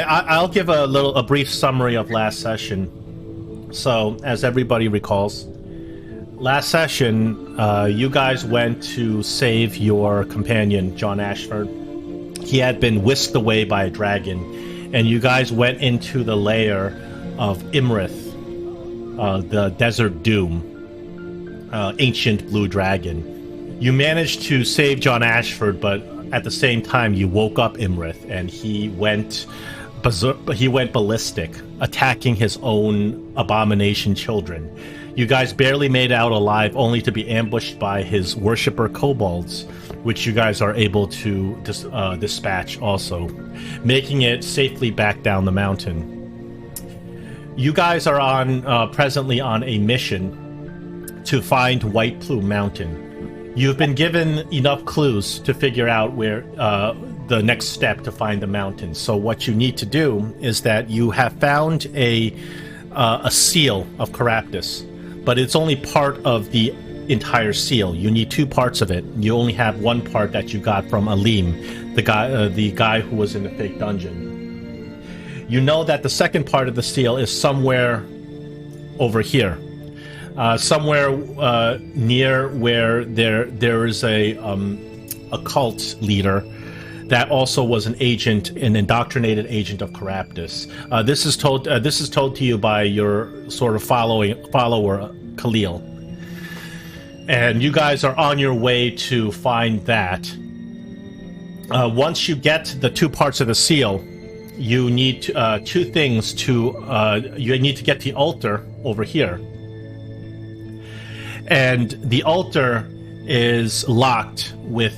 I'll give a brief summary of last session. So, as everybody recalls, last session, you guys went to save your companion, John Ashford. He had been whisked away by a dragon, and you guys went into the lair of Imrith, the Desert Doom, ancient blue dragon. You managed to save John Ashford, but at the same time, you woke up Imrith, and he went ballistic, attacking his own abomination children. You guys barely made out alive, only to be ambushed by his worshipper kobolds, which you guys are able to dispatch also, making it safely back down the mountain. You guys are presently on a mission to find White Plume Mountain. You've been given enough clues to figure out where the next step to find the mountain. So what you need to do is that you have found a seal of Caraptus, but it's only part of the entire seal. You need two parts of it. You only have one part that you got from Alim, the guy who was in the fake dungeon. You know that the second part of the seal is somewhere over here. Somewhere near where there is a cult leader that also was an indoctrinated agent of Caraptus. This is told to you by your sort of follower Khalil, and you guys are on your way to find that. Once you get the two parts of the seal, you need two things you need to get the altar over here. And the altar is locked with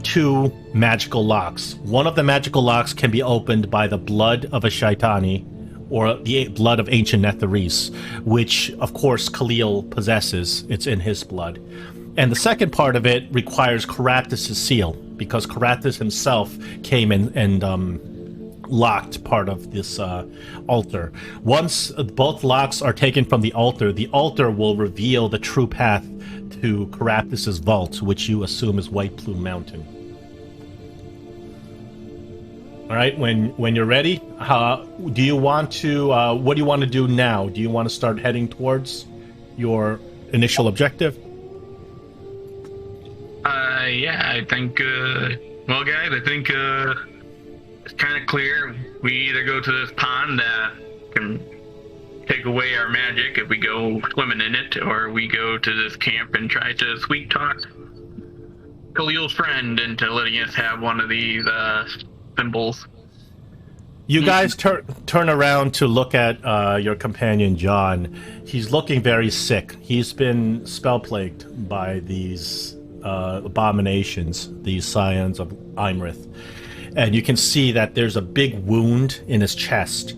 two magical locks. One of the magical locks can be opened by the blood of a Shaitani, or the blood of ancient Netherese, which, of course, Khalil possesses. It's in his blood. And the second part of it requires Caraptus' seal, because Caraptus himself came and locked part of this altar. Once both locks are taken from the altar will reveal the true path to Caraptus' vault, which you assume is White Plume Mountain. All right, when you're ready, do you want to? What do you want to do now? Do you want to start heading towards your initial objective? Yeah, I think. Well, guys, I think it's kind of clear. We either go to this pond that can take away our magic if we go swimming in it, or we go to this camp and try to sweet talk Khalil's friend into letting us have one of these symbols. You guys turn around to look at your companion John. He's looking very sick. He's been spell-plagued by these abominations, these scions of Imrith. And you can see that there's a big wound in his chest.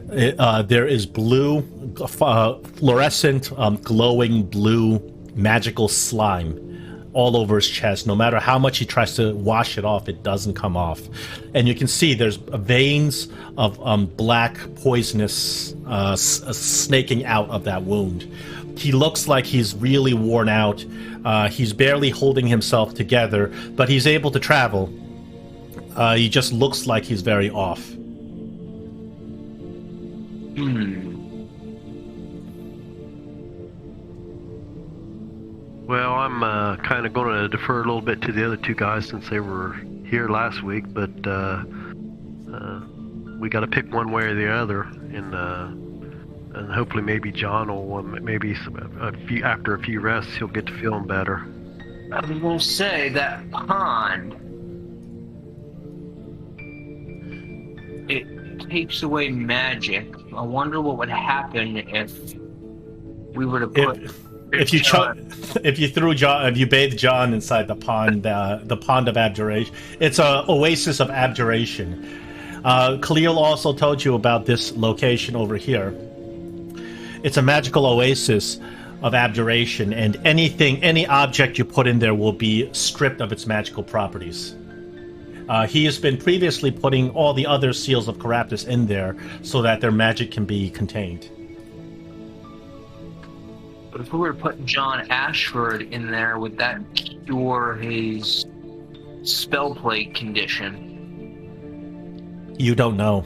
There is blue, fluorescent, glowing blue magical slime all over his chest. No matter how much he tries to wash it off, it doesn't come off. And you can see there's veins of black poisonous snaking out of that wound. He looks like he's really worn out. He's barely holding himself together, but he's able to travel. He just looks like he's very off. Well, I'm kind of going to defer a little bit to the other two guys since they were here last week, but we got to pick one way or the other, and hopefully maybe John will after a few rests he'll get to feeling better. I was going to say that pond. It takes away magic. I wonder what would happen if we were to put. If you bathe John inside the pond of abjuration, it's an oasis of abjuration. Khalil also told you about this location over here. It's a magical oasis of abjuration, and any object you put in there will be stripped of its magical properties. He has been previously putting all the other seals of Caraptus in there so that their magic can be contained. But if we were to put John Ashford in there, would that cure his spell plague condition? You don't know.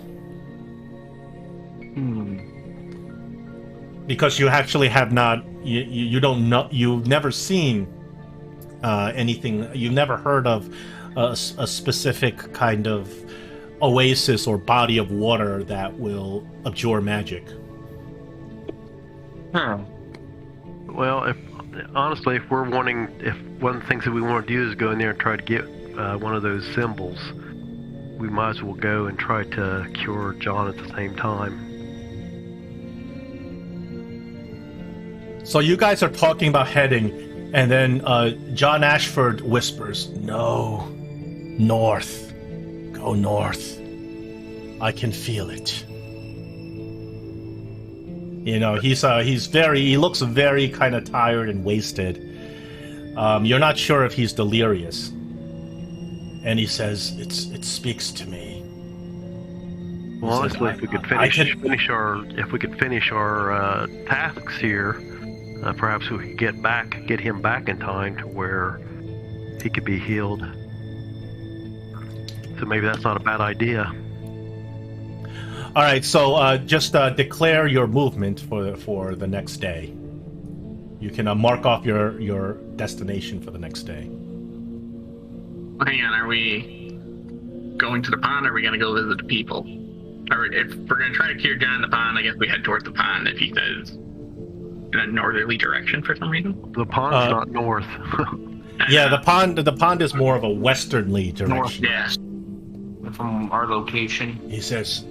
Because you actually have not, you don't know, you've never seen anything, you've never heard of a specific kind of oasis or body of water that will abjure magic. Well, if one of the things that we want to do is go in there and try to get one of those symbols, we might as well go and try to cure John at the same time. So you guys are talking about heading, and then John Ashford whispers, "No, north. Go north. I can feel it." You know, he looks very kind of tired and wasted. You're not sure if he's delirious. And he says, it speaks to me. Well, honestly, if we could finish our tasks here, perhaps we could get him back in time to where he could be healed. So maybe that's not a bad idea. All right, so just declare your movement for the next day. You can mark off your destination for the next day. Hang on, are we going to the pond, or are we going to go visit the people? Or if we're going to try to cure John in the pond, I guess we head towards the pond if he says in a northerly direction for some reason. The pond's not north. Yeah, the pond is more of a westernly direction. North, yeah. From our location. He says,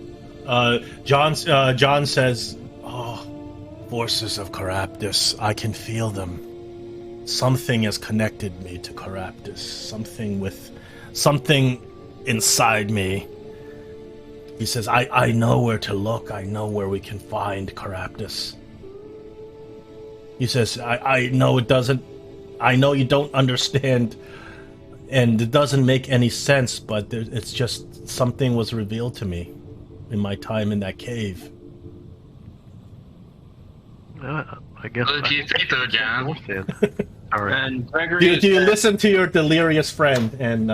John says, "Oh, forces of Caraptus, I can feel them. Something has connected me to Caraptus. Something inside me." He says, I know where to look. I know where we can find Caraptus. He says, I know it doesn't... I know you don't understand, and it doesn't make any sense, but it's just something was revealed to me in my time in that cave. I guess... Well, if you say so, John. All right. And Gregory... Do you listen to your delirious friend and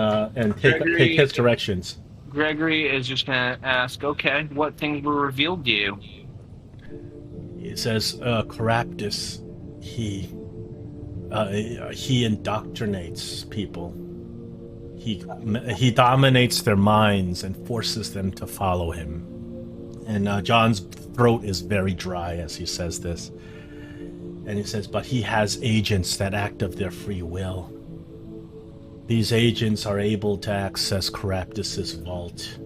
take his directions? Gregory is just going to ask, okay, what things were revealed to you? He says, Caraptus, he indoctrinates people. He dominates their minds and forces them to follow him. And John's throat is very dry as he says this. And he says, but he has agents that act of their free will. These agents are able to access Caraptus's vault.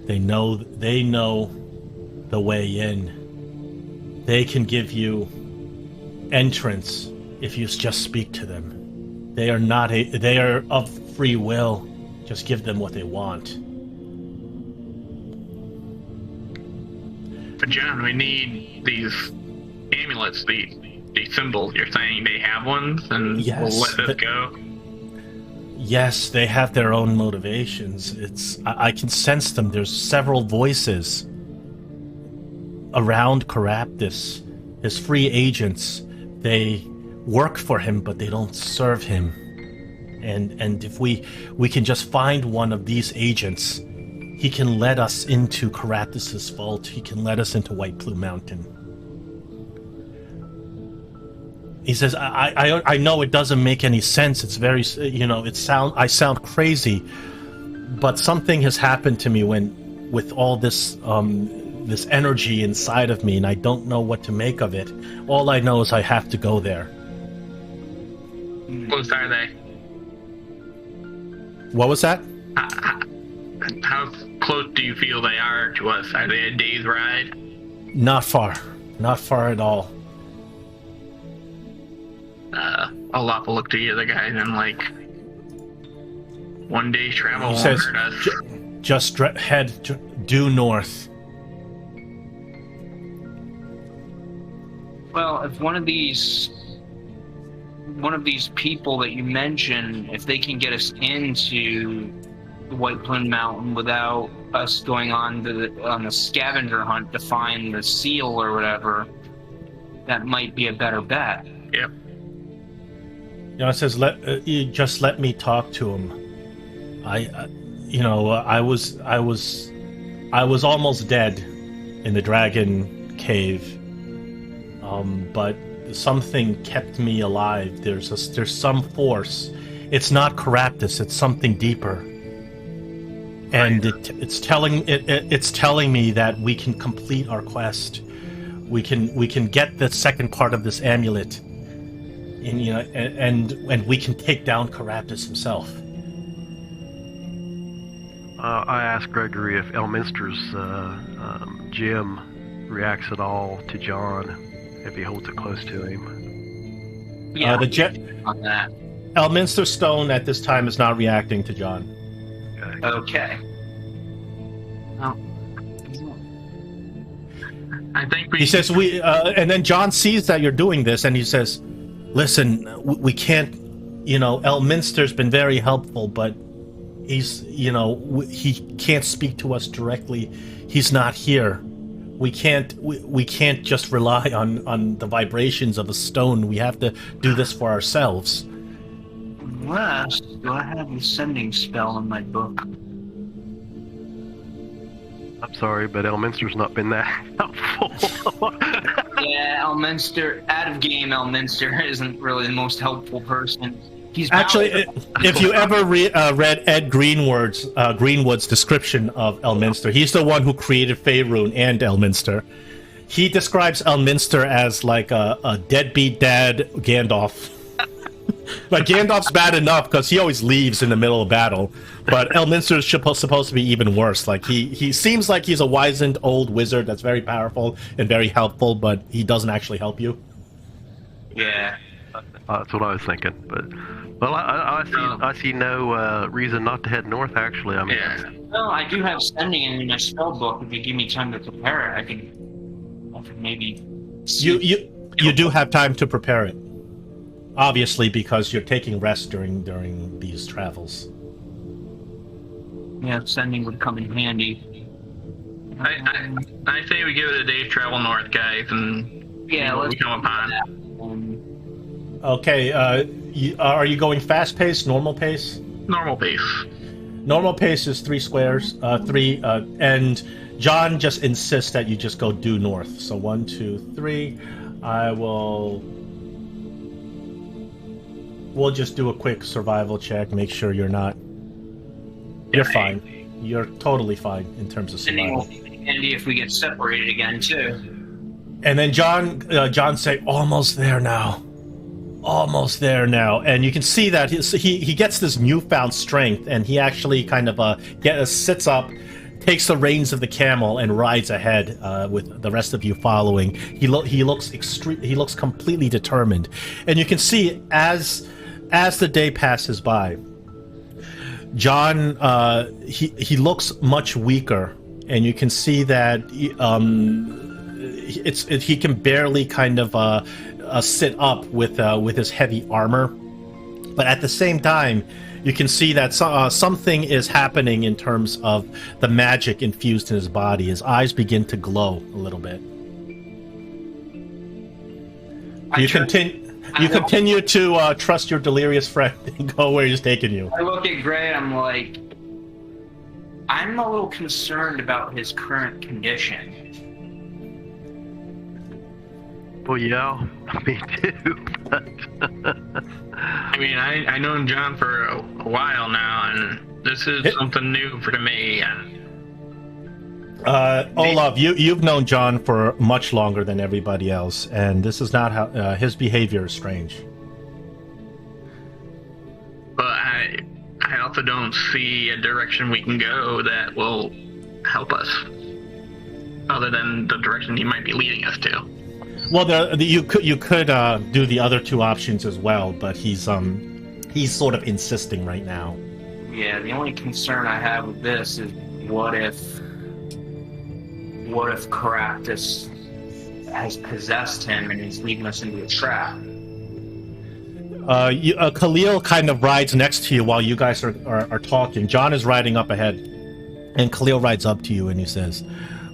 They know the way in. They can give you entrance if you just speak to them. They are of free will. Just give them what they want. But John, we need these amulets, these symbols. You're saying they have ones, and yes, we'll let this go? Yes, they have their own motivations. I can sense them. There's several voices around Caraptus. His free agents. They work for him, but they don't serve him. And if we can just find one of these agents, he can let us into Caraptus's vault. He can let us into White Plume Mountain. He says, I know it doesn't make any sense. It's very, I sound crazy, but something has happened to me with all this this energy inside of me, and I don't know what to make of it. All I know is I have to go there. Close are they? What was that? How close do you feel they are to us? Are they a day's ride? Not far. Not far at all. I'll have to look to the other guys and like, one day's travel won't says, hurt us. Just head due north. Well, if one of these people that you mentioned, if they can get us into the White Plume Mountain without us going on the scavenger hunt to find the seal or whatever, that might be a better bet. Yep. It says, just let me talk to him. I was almost dead in the dragon cave, but something kept me alive. There's some force. It's not Caraptus. It's something deeper, and it's telling me that we can complete our quest. We can get the second part of this amulet, and we can take down Caraptus himself. I asked Gregory if Elminster's gem reacts at all to John if he holds it close to him. Yeah, on that. Elminster Stone at this time is not reacting to John. Okay. Oh. I think He says and then John sees that you're doing this, and he says, "Listen, we can't. Elminster's been very helpful, but he's, he can't speak to us directly. He's not here. We can't just rely on the vibrations of a stone. We have to do this for ourselves." Unless, do I have a sending spell in my book? I'm sorry, but Elminster's not been that helpful. Yeah, Elminster, out of game, Elminster isn't really the most helpful person. He's Actually, if you ever read Ed Greenwood's description of Elminster, he's the one who created Faerun and Elminster. He describes Elminster as like a deadbeat dad Gandalf. Like, Gandalf's bad enough because he always leaves in the middle of battle, but Elminster is supposed to be even worse. Like, he seems like he's a wizened old wizard that's very powerful and very helpful, but he doesn't actually help you. Yeah. That's what I was thinking. But well, I see no reason not to head north. Actually, I mean, Well, I do have sending in my spell book. If you give me time to prepare it, I can maybe. You do have time to prepare it. Obviously, because you're taking rest during these travels. Yeah, sending would come in handy. I say we give it a day's travel north, guys, and let's come upon. Okay, are you going fast pace, normal pace? Normal pace. Normal pace is 3 squares, and John just insists that you just go due north. So 1, 2, 3. We'll just do a quick survival check, make sure you're not... You're fine. You're totally fine in terms of survival. Handy if we get separated again, too. And then John say, almost there now. Almost there now. And you can see that he gets this newfound strength, and he actually kind of sits up, takes the reins of the camel, and rides ahead with the rest of you following. He looks completely determined. And you can see as the day passes by, John he looks much weaker, and you can see that he can barely kind of sit up with his heavy armor. But at the same time, you can see that something is happening in terms of the magic infused in his body. His eyes begin to glow a little bit. You continue to trust your delirious friend and go where he's taking you. I look at Gray and I'm like, I'm a little concerned about his current condition. Well, yeah, me too. But I mean, I known John for a while now, and this is something new for me. Olaf, you've known John for much longer than everybody else, and this is not how his behavior is strange. But I also don't see a direction we can go that will help us, other than the direction he might be leading us to. Well, you could do the other 2 options as well, but he's sort of insisting right now. Yeah, the only concern I have with this is what if Caraptus has possessed him and is leading us into a trap? Khalil kind of rides next to you while you guys are talking. John is riding up ahead, and Khalil rides up to you and he says,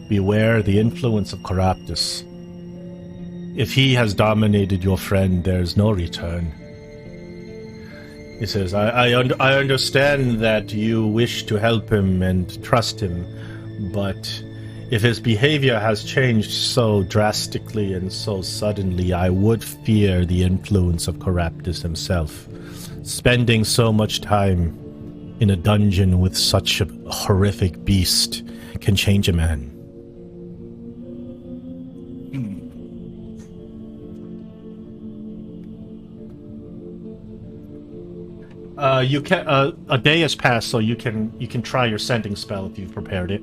"Beware the influence of Caraptus. If he has dominated your friend, there's no return." He says, I understand that you wish to help him and trust him, but if his behavior has changed so drastically and so suddenly, I would fear the influence of Caraptus himself. Spending so much time in a dungeon with such a horrific beast can change a man. You can. A day has passed, so you can try your sending spell if you've prepared it.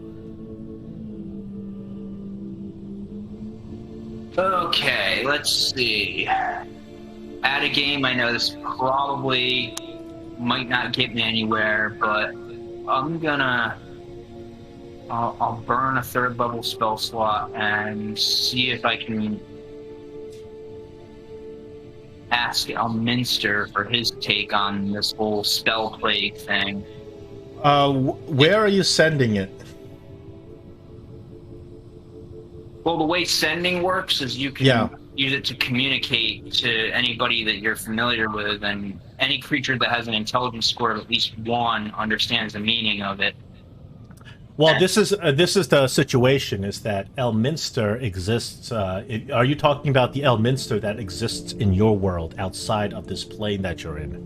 Okay, let's see. At a game, I know this probably might not get me anywhere, but I'll burn a third level spell slot and see if I can ask Elminster for his take on this whole spell plague thing. Where are you sending it? Well, the way sending works is you can use it to communicate to anybody that you're familiar with, and any creature that has an intelligence score of at least 1 understands the meaning of it. Well, this is the situation, is that Elminster exists. Are you talking about the Elminster that exists in your world outside of this plane that you're in?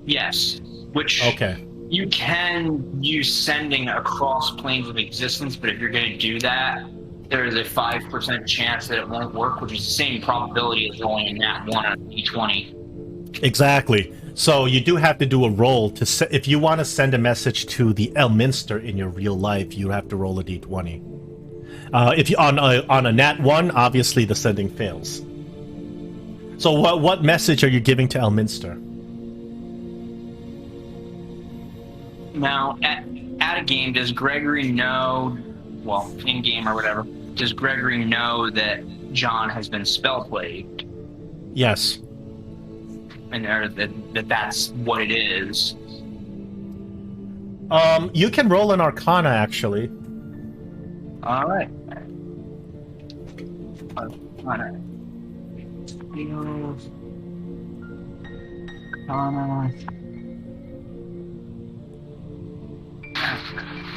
Yes, which you can use sending across planes of existence, but if you're going to do that, there is a 5% chance that it won't work, which is the same probability as rolling a nat 1 on d20. Exactly. So you do have to do a roll to if you want to send a message to the Elminster in your real life, you have to roll a d20. If you on a nat 1, obviously the sending fails. So what message are you giving to Elminster? Now, at a game, does Gregory know, well, in game or whatever, does Gregory know that John has been spell plagued? Yes. And that's what it is. You can roll an Arcana, actually. All right. Arcana. Arcana.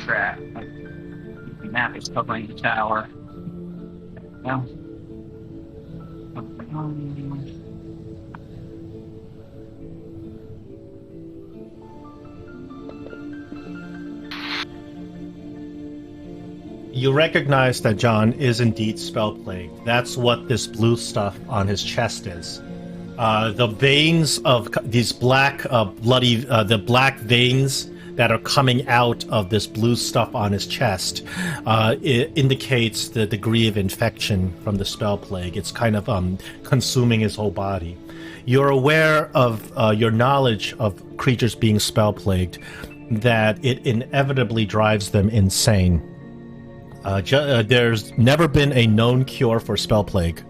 Trap. The map is covering the tower. No. You recognize that John is indeed spell-plagued. That's what this blue stuff on his chest is. The veins of these black, the black veins that are coming out of this blue stuff on his chest, it indicates the degree of infection from the spell plague. It's kind of consuming his whole body. You're aware of your knowledge of creatures being spell plagued, that it inevitably drives them insane. There's never been a known cure for spell plague.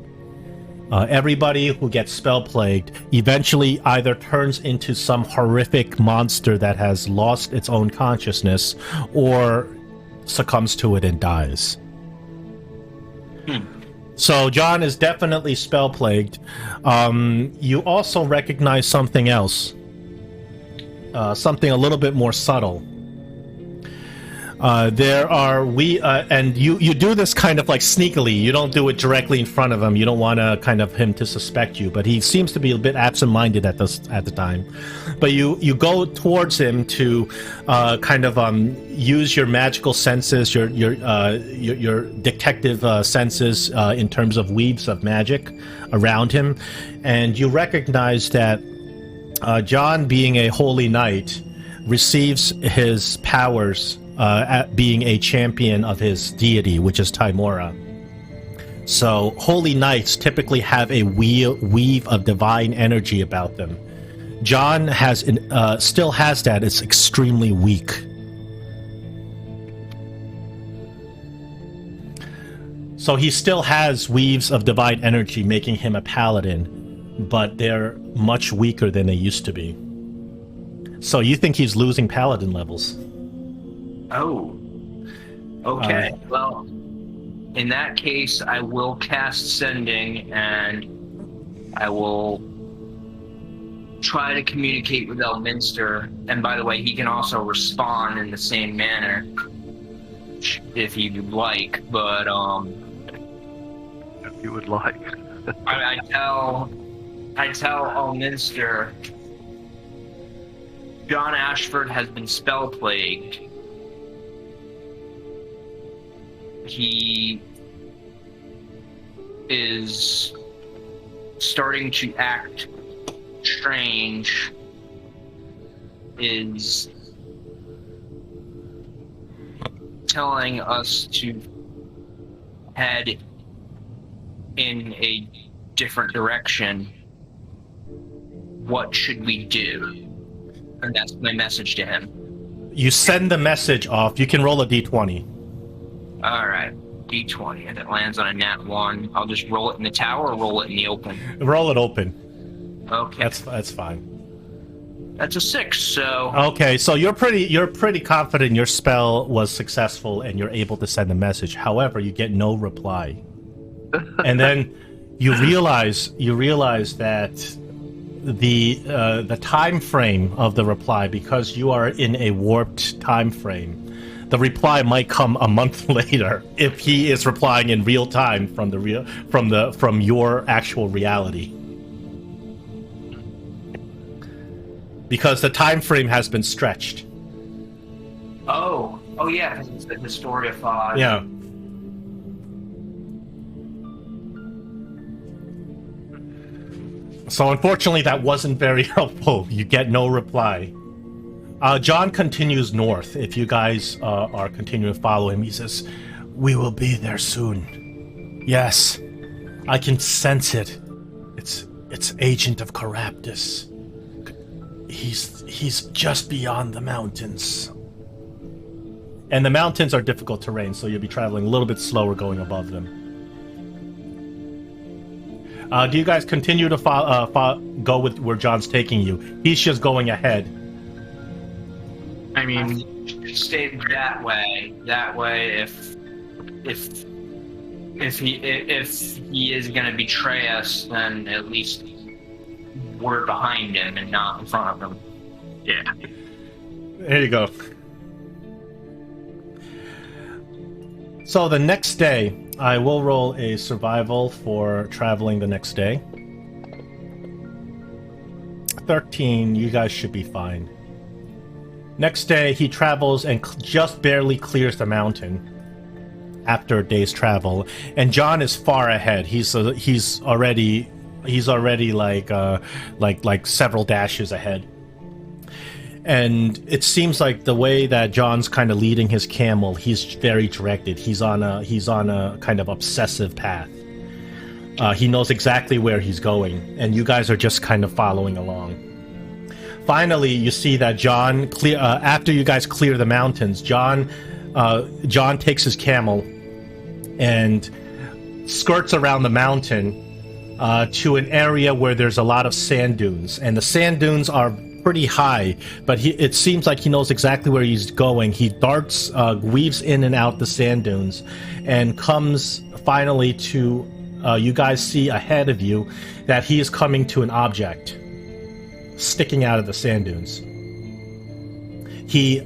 Everybody who gets spell plagued eventually either turns into some horrific monster that has lost its own consciousness, or succumbs to it and dies. So John is definitely spell plagued. You also recognize something else, something a little bit more subtle. And you do this kind of like sneakily. You don't do it directly in front of him. You don't want to kind of him to suspect you, but he seems to be a bit absent-minded at the time. But you go towards him to kind of use your magical senses, your detective senses in terms of weaves of magic around him, and you recognize that John, being a holy knight, receives his powers at being a champion of his deity, which is Timora. So holy knights typically have a weave of divine energy about them. John still has that. It's extremely weak. So he still has weaves of divine energy, making him a paladin, but they're much weaker than they used to be. So you think he's losing paladin levels? Oh. Okay. Well, in that case, I will cast Sending, and I will try to communicate with Elminster. And by the way, he can also respond in the same manner. message if you'd like, but If you would like. I tell Alminster John Ashford has been spell plagued. He is starting to act strange, is telling us to head in a different direction. What should we do? And that's my message to him. You send the message off. You can roll a d20. Alright, D20. If it lands on a nat 1, I'll just roll it in the tower or roll it in the open? Roll it open. Okay. That's fine. That's a 6, so... Okay, so you're pretty confident your spell was successful and you're able to send a message. However, you get no reply. And then you realize that the time frame of the reply, because you are in a warped time frame, the reply might come a month later if he is replying in real time from your actual reality. Because the time frame has been stretched. Oh yeah, because it's the Historiophage. Yeah. So unfortunately, that wasn't very helpful. You get no reply. John continues north. If you guys are continuing to follow him, he says, "We will be there soon. Yes, I can sense it. It's Agent of Caraptus. He's just beyond the mountains." And the mountains are difficult terrain, so you'll be traveling a little bit slower going above them. Do you guys continue to go with where John's taking you? He's just going ahead. I mean, Stay that way. That way, if he is going to betray us, then at least we're behind him and not in front of him. yeah. There you go. So the next day, I will roll a survival for traveling the next day. 13, you guys should be fine. Next day, he travels and just barely clears the mountain after a day's travel, and John is far ahead. He's already like several dashes ahead. And it seems like the way that John's kind of leading his camel, he's very directed. He's on a kind of obsessive path. He knows exactly where he's going, and you guys are just kind of following along. Finally, you see that John after you guys clear the mountains, John takes his camel and skirts around the mountain to an area where there's a lot of sand dunes, and the sand dunes are pretty high, but it seems like he knows exactly where he's going. He darts, weaves in and out the sand dunes, and comes finally to, you guys see ahead of you that he is coming to an object sticking out of the sand dunes. He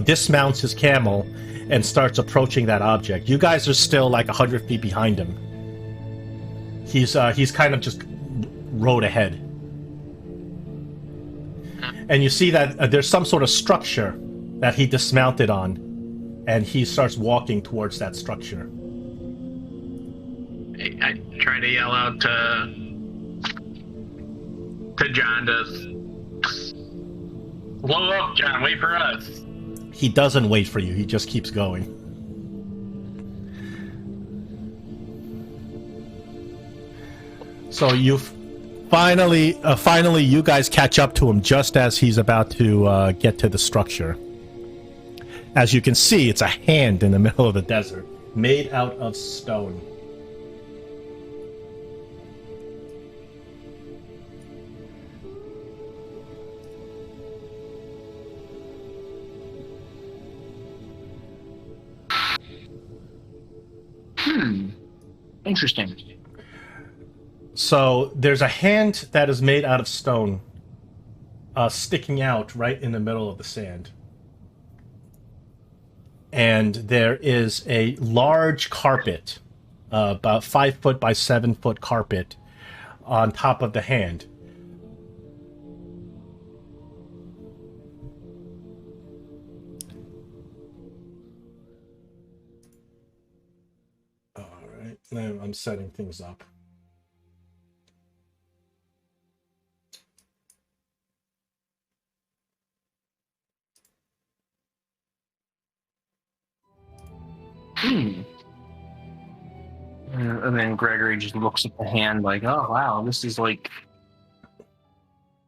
dismounts his camel and starts approaching that object. You guys are still like 100 feet behind him. He's kind of just rode ahead. And you see that there's some sort of structure that he dismounted on, and he starts walking towards that structure. I try to yell out to John to slow up, John. Wait for us. He doesn't wait for you. He just keeps going. So you've finally, you guys catch up to him just as he's about to get to the structure. As you can see, it's a hand in the middle of the desert, made out of stone. Interesting. So there's a hand that is made out of stone, sticking out right in the middle of the sand. and there is a large carpet, about 5 foot by 7 foot carpet on top of the hand. All right, now I'm setting things up. And then Gregory just looks at the hand like, oh, wow, this is like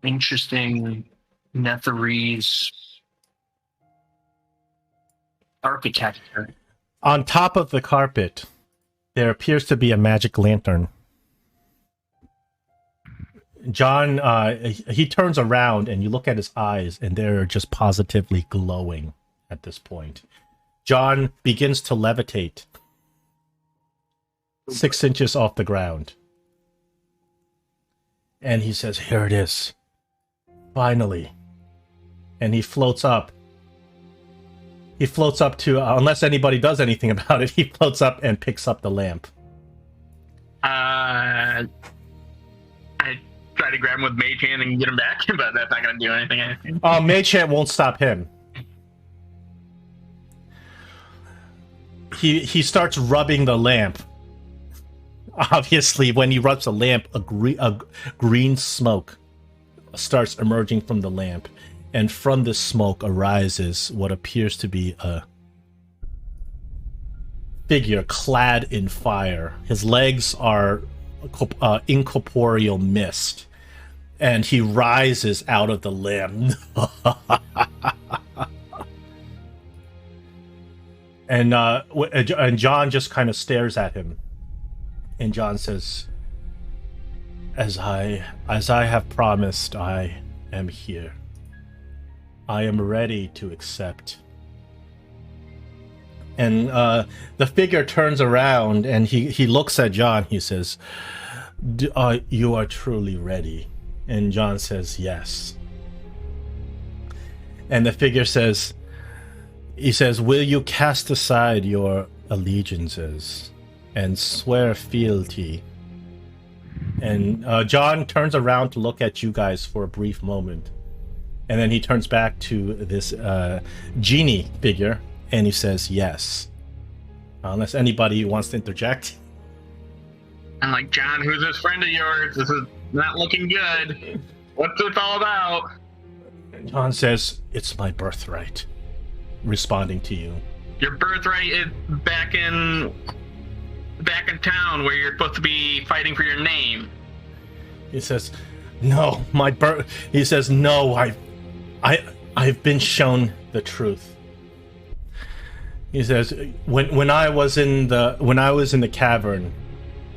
interesting Netherese architecture. On top of the carpet, there appears to be a magic lantern. John, he turns around and you look at his eyes and they're just positively glowing at this point. John begins to levitate 6 inches off the ground. And he says, here it is. Finally. And he floats up. He floats up to, unless anybody does anything about it, he floats up and picks up the lamp. I try to grab him with Mage Hand and get him back, but that's not going to do anything. Mage Hand won't stop him. He starts rubbing the lamp. Obviously, when he rubs the lamp, a green smoke starts emerging from the lamp, and from this smoke arises what appears to be a figure clad in fire. His legs are incorporeal mist, and he rises out of the lamp. And John just kind of stares at him. And John says, as I have promised, I am here. I am ready to accept. And the figure turns around and he looks at John. He says, you are truly ready. And John says, yes. And the figure says, will you cast aside your allegiances and swear fealty? And John turns around to look at you guys for a brief moment. And then he turns back to this genie figure and he says, yes. Unless anybody wants to interject. I'm like, John, who's this friend of yours? This is not looking good. What's this all about? John says, it's my birthright. Responding to you. Your birthright is back in town where you're supposed to be fighting for your name. He says, no, he says, no, I've been shown the truth. He says, when I was in the cavern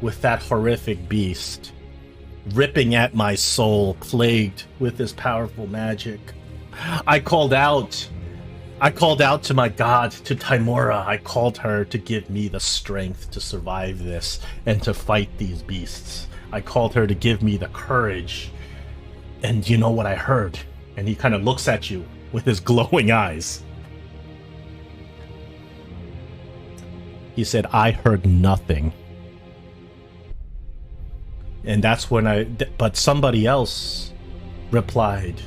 with that horrific beast ripping at my soul, plagued with this powerful magic, I called out to my god, to Timora. I called her to give me the strength to survive this and to fight these beasts. I called her to give me the courage. And you know what I heard? And he kind of looks at you with his glowing eyes. He said, I heard nothing. And that's when but somebody else replied.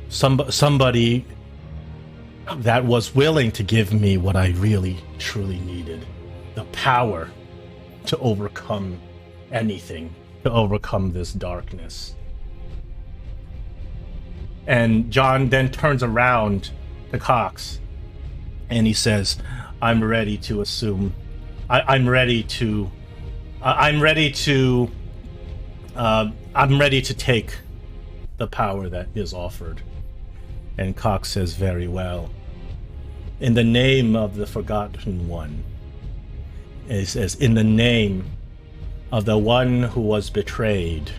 Somebody that was willing to give me what I really, truly needed. The power to overcome anything, to overcome this darkness. And John then turns around to Cox and he says, I'm ready to assume. I'm ready to take the power that is offered. And Cox says, very well. In the name of the Forgotten One. It says, in the name of the one who was betrayed.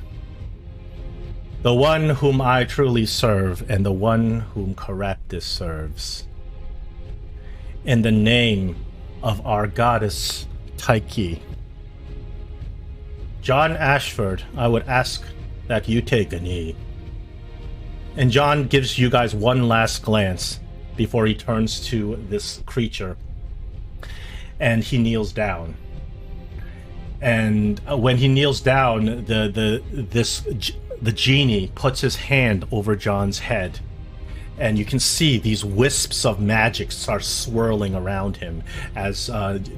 The one whom I truly serve, and the one whom Caraptus serves. In the name of our goddess Tyche. John Ashford, I would ask that you take a knee. And John gives you guys one last glance before he turns to this creature, and he kneels down. And when he kneels down, the genie puts his hand over John's head, and you can see these wisps of magic start swirling around him as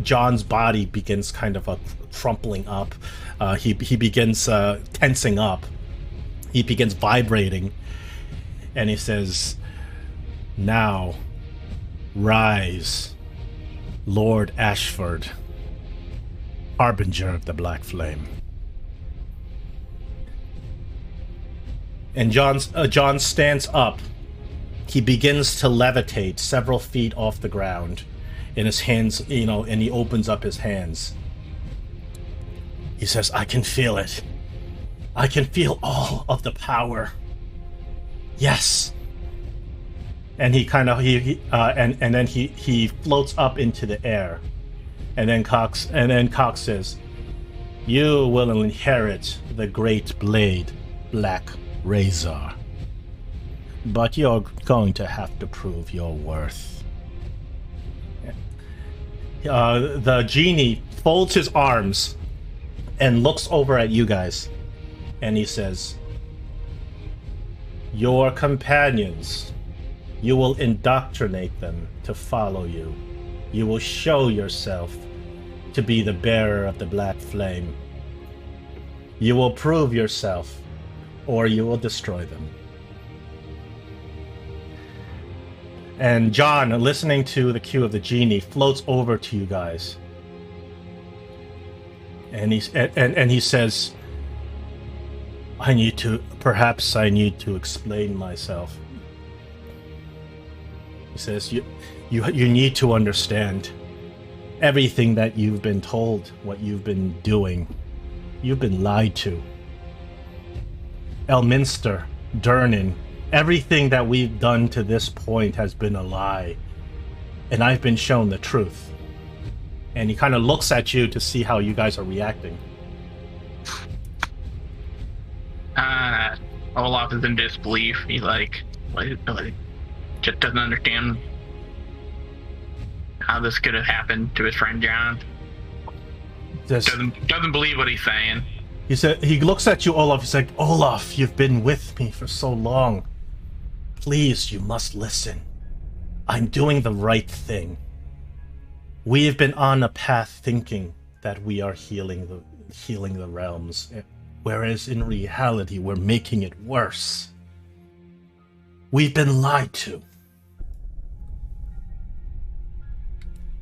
John's body begins kind of crumpling up. He begins tensing up. He begins vibrating, and he says, "Now, rise, Lord Ashford, harbinger of the Black Flame." And John stands up. He begins to levitate several feet off the ground in his hands, and he opens up his hands. He says, "I can feel it. I can feel all of the power. Yes." And he kind of and then he floats up into the air. And then Cox says, "You will inherit the great blade, Black Razor. But you're going to have to prove your worth." The genie folds his arms and looks over at you guys, and he says, "Your companions, you will indoctrinate them to follow you. You will show yourself to be the bearer of the Black Flame. You will prove yourself, or you will destroy them." And John, listening to the cue of the genie, floats over to you guys, and he says, I need to explain myself." He says, you need to understand everything that you've been told, what you've been doing. You've been lied to. Elminster, Durnan, everything that we've done to this point has been a lie. And I've been shown the truth. And he kind of looks at you to see how you guys are reacting. Olaf is in disbelief. He just doesn't understand how this could have happened to his friend John. Doesn't believe what he's saying. He looks at you, Olaf. He's like, "Olaf, you've been with me for so long. Please, you must listen. I'm doing the right thing. We have been on a path thinking that we are healing the realms, whereas in reality we're making it worse. We've been lied to."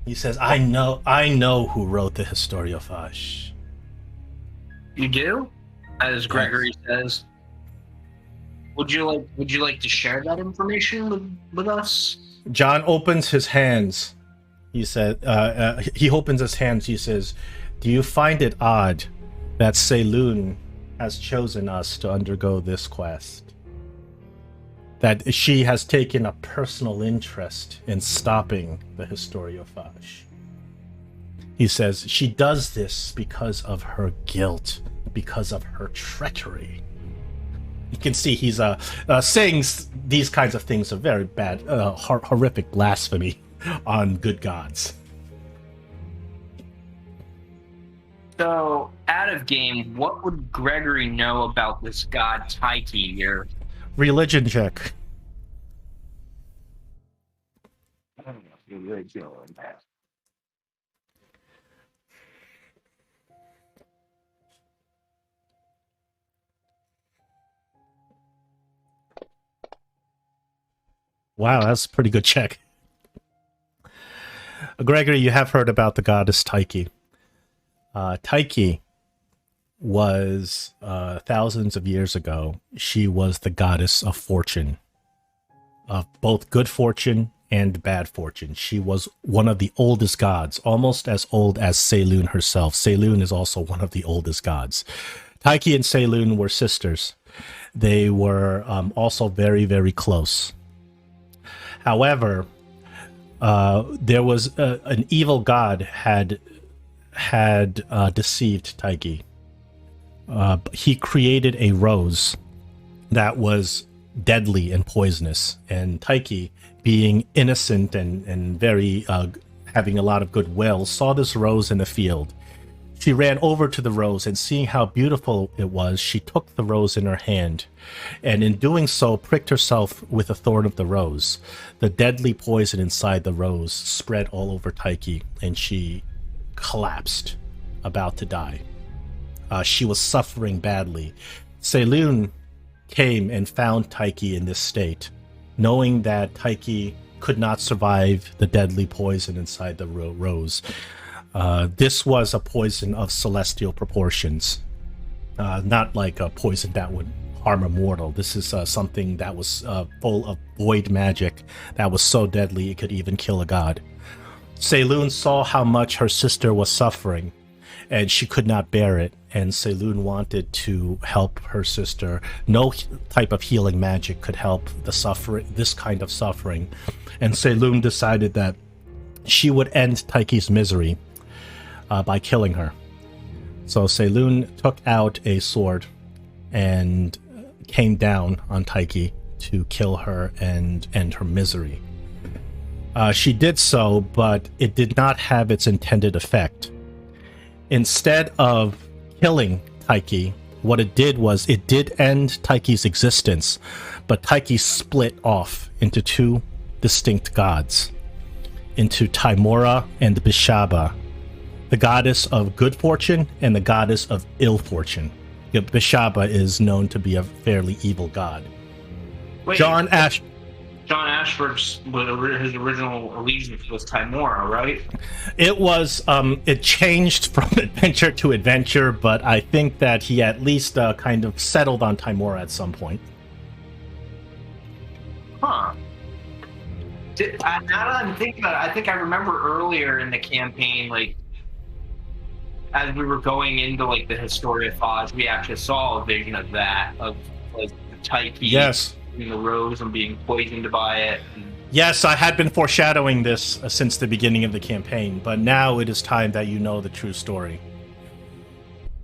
He says, I know who wrote the Historiophage." You do? As Gregory says. Would you like to share that information with us? John opens his hands. He said, he opens his hands. He says, "Do you find it odd that Saloon has chosen us to undergo this quest? That she has taken a personal interest in stopping the Historiophage?" He says, "She does this because of her guilt, because of her treachery." You can see he's saying these kinds of things are very bad, horrific blasphemy on good gods. So, out of game, what would Gregory know about this god Tyche here? Religion check. I don't know if you're really feeling that. Wow, that's a pretty good check. Gregory, you have heard about the goddess Tyche. Tyche was, thousands of years ago, she was the goddess of fortune, of both good fortune and bad fortune. She was one of the oldest gods, almost as old as Saloon herself. Saloon is also one of the oldest gods. Tyche and Saloon were sisters. They were also very, very close. However, there was an evil god had deceived Tyche. He created a rose that was deadly and poisonous. And Taiki, being innocent and very having a lot of goodwill, saw this rose in the field. She ran over to the rose, and seeing how beautiful it was, she took the rose in her hand, and in doing so pricked herself with a thorn of the rose. The deadly poison inside the rose spread all over Taiki, and she collapsed, about to die. She was suffering badly. Seiloon came and found Taiki in this state, knowing that Taiki could not survive the deadly poison inside the rose. This was a poison of celestial proportions, not like a poison that would harm a mortal. This is something that was full of void magic that was so deadly it could even kill a god. Seiloon saw how much her sister was suffering, and she could not bear it, and Seiloon wanted to help her sister. No type of healing magic could help this kind of suffering, and Seiloon decided that she would end Taiki's misery by killing her. So Seiloon took out a sword and came down on Taiki to kill her and end her misery. She did so, but it did not have its intended effect. Instead of killing Taiki, what it did was it did end Taiki's existence, but Taiki split off into two distinct gods, into Taimora and Bishaba, the goddess of good fortune and the goddess of ill fortune. Bishaba is known to be a fairly evil god. Wait, John Ashford's his original allegiance was Taimora, right? It was. It changed from adventure to adventure, but I think that he at least kind of settled on Taimora at some point. Huh. Now that I'm thinking about it, I think I remember earlier in the campaign, like, as we were going into, like, the Historiophage, we actually saw a vision of that, of, like, the Taiki. Yes. In the rose and being poisoned by it. Yes, I had been foreshadowing this since the beginning of the campaign, but now it is time that you know the true story.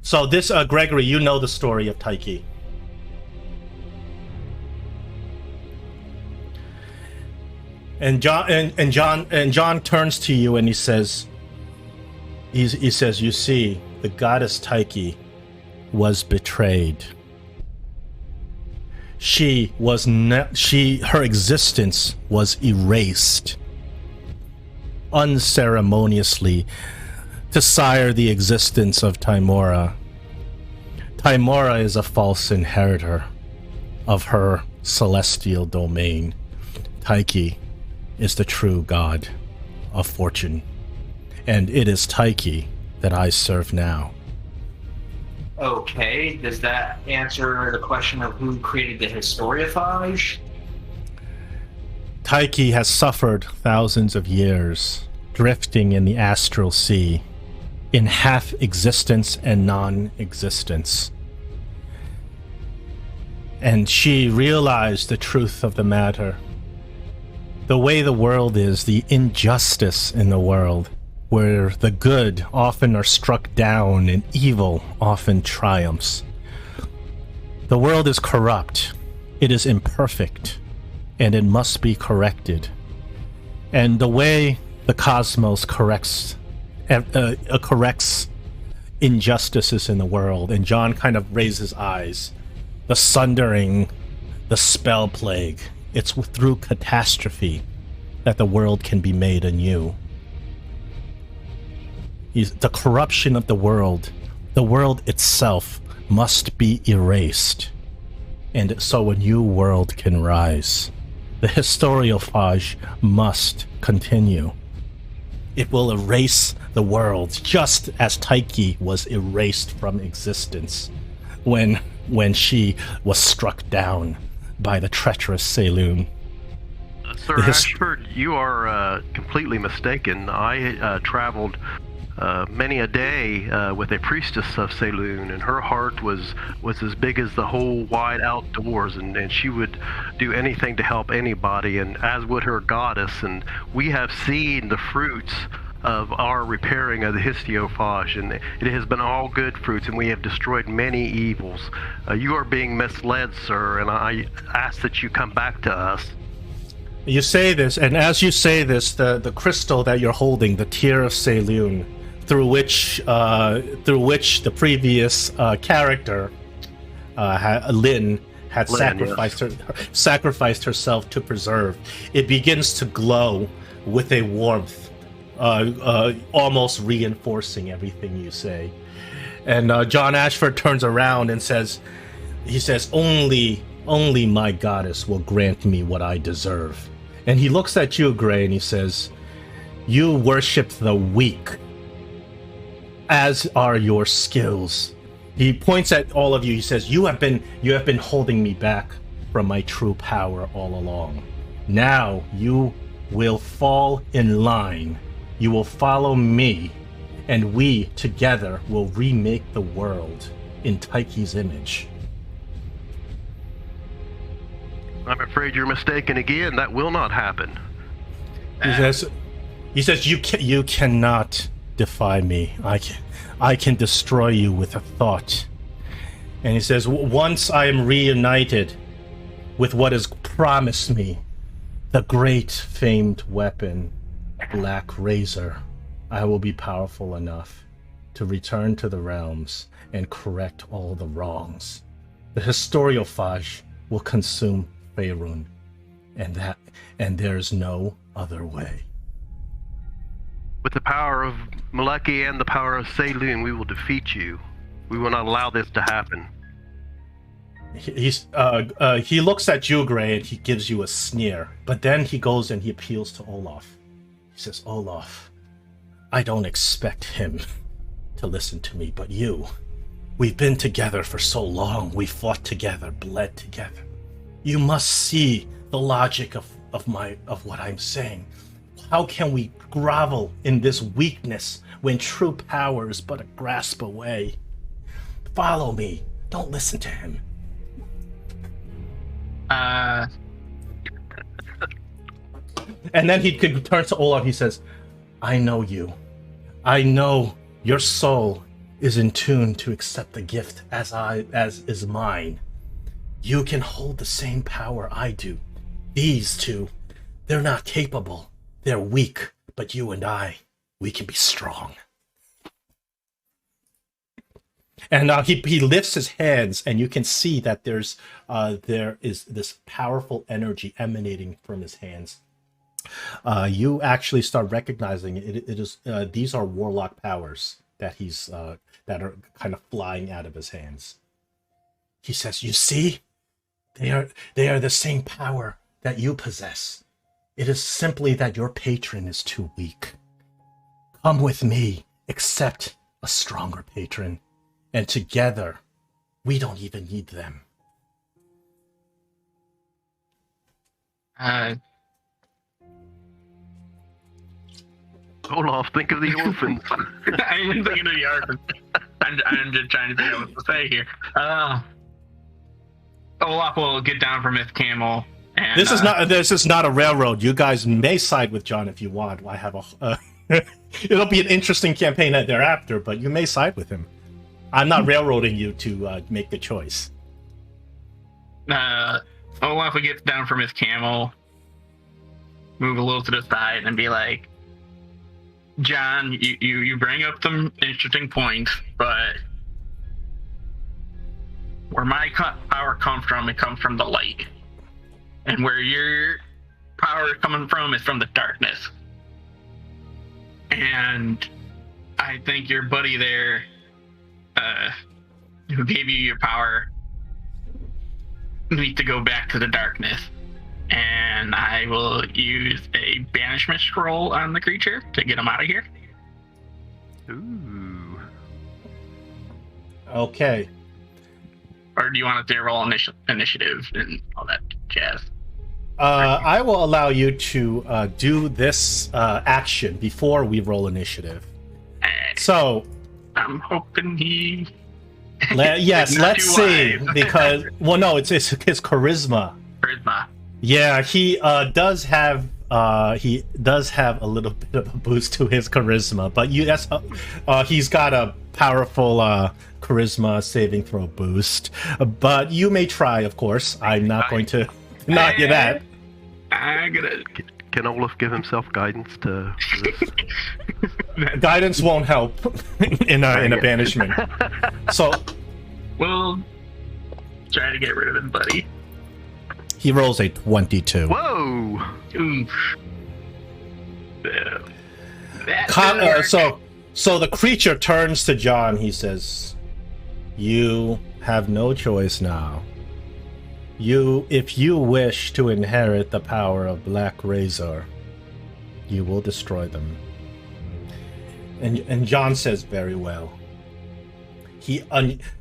So this, Gregory, you know the story of Taiki. And John turns to you and he says, you see, the goddess Taiki was betrayed. Her existence was erased unceremoniously to sire the existence of Taimora. Taimora is a false inheritor of her celestial domain. Taiki is the true god of fortune, and it is Taiki that I serve now. Okay, does that answer the question of who created the Historiophage? Taiki has suffered thousands of years, drifting in the astral sea, in half-existence and non-existence. And she realized the truth of the matter. The way the world is, the injustice in the world, where the good often are struck down and evil often triumphs. The world is corrupt, it is imperfect, and it must be corrected. And the way the cosmos corrects injustices in the world, and John kind of raises eyes, the sundering, the spell plague, it's through catastrophe that the world can be made anew. The corruption of the world itself must be erased, and so a new world can rise. The Historiophage must continue. It will erase the world, just as Taiki was erased from existence when she was struck down by the treacherous Seiloon. Sir Ashford, you are completely mistaken. I traveled many a day with a priestess of Seiloon, and her heart was as big as the whole wide outdoors, and she would do anything to help anybody, and as would her goddess. And we have seen the fruits of our repairing of the Historiophage, and it has been all good fruits, and we have destroyed many evils. You are being misled, sir, and I ask that you come back to us. You say this, and as you say this, the crystal that you're holding, the Tear of Saloon, through which the previous character, Lynn, had sacrificed herself to preserve, it begins to glow with a warmth, almost reinforcing everything you say. And John Ashford turns around and says, only my goddess will grant me what I deserve. And he looks at you, Gray, and he says, you worship the weak, as are your skills. He points at all of you. He says, you have been holding me back from my true power all along. Now you will fall in line. You will follow me, and we together will remake the world in Taiki's image. I'm afraid you're mistaken again. That will not happen. He says, you cannot defy me. I can destroy you with a thought. And he says, once I am reunited with what is promised me, the great famed weapon, Black Razor, I will be powerful enough to return to the realms and correct all the wrongs. The Historiophage will consume Faerun, and there's no other way. With the power of Maleki and the power of Saloon, we will defeat you. We will not allow this to happen. He looks at you, Gray, and he gives you a sneer. But then he goes and he appeals to Olaf. He says, Olaf, I don't expect him to listen to me, but you. We've been together for so long. We fought together, bled together. You must see the logic of what I'm saying. How can we grovel in this weakness when true power is but a grasp away? Follow me. Don't listen to him. And then he could turn to Olaf. He says, I know you. I know your soul is in tune to accept the gift as is mine. You can hold the same power I do. These two, they're not capable. They're weak, but you and I, we can be strong. And he lifts his hands, and you can see that there is this powerful energy emanating from his hands. You actually start recognizing it is these are warlock powers that that are kind of flying out of his hands. He says, "You see, they are the same power that you possess. It is simply that your patron is too weak. Come with me, accept a stronger patron, and together, we don't even need them." Olaf, think of the orphans. I'm thinking of the orphans. I'm just trying to figure out what to say here. Olaf will get down from his camel. And, this is not a railroad. You guys may side with John if you want. I have it'll be an interesting campaign thereafter, but you may side with him. I'm not railroading you to make the choice. Olaf will get down from his camel, move a little to the side, and be like, John, you bring up some interesting points, but where my power comes from, it comes from the light. And where your power is coming from is from the darkness. And I think your buddy there, who gave you your power, needs to go back to the darkness. And I will use a banishment scroll on the creature to get him out of here. Ooh. Okay. Or do you want to roll initiative and all that jazz? I will allow you to do this action before we roll initiative. So, I'm hoping he. Yes, let's see. Because, well, no, it's his charisma. Charisma. Yeah, he does have he does have a little bit of a boost to his charisma, but he's got a powerful charisma saving throw boost. But you may try, of course. I'm not going to deny you that. I'm gonna. Can Olaf give himself guidance to this? Guidance won't help in a banishment. So, Well, try to get rid of him, buddy. he rolls a 22. Whoa! Oof. That So the creature turns to John. He says, "You have no choice now. If you wish to inherit the power of Black Razor, you will destroy them." And John says, "Very well."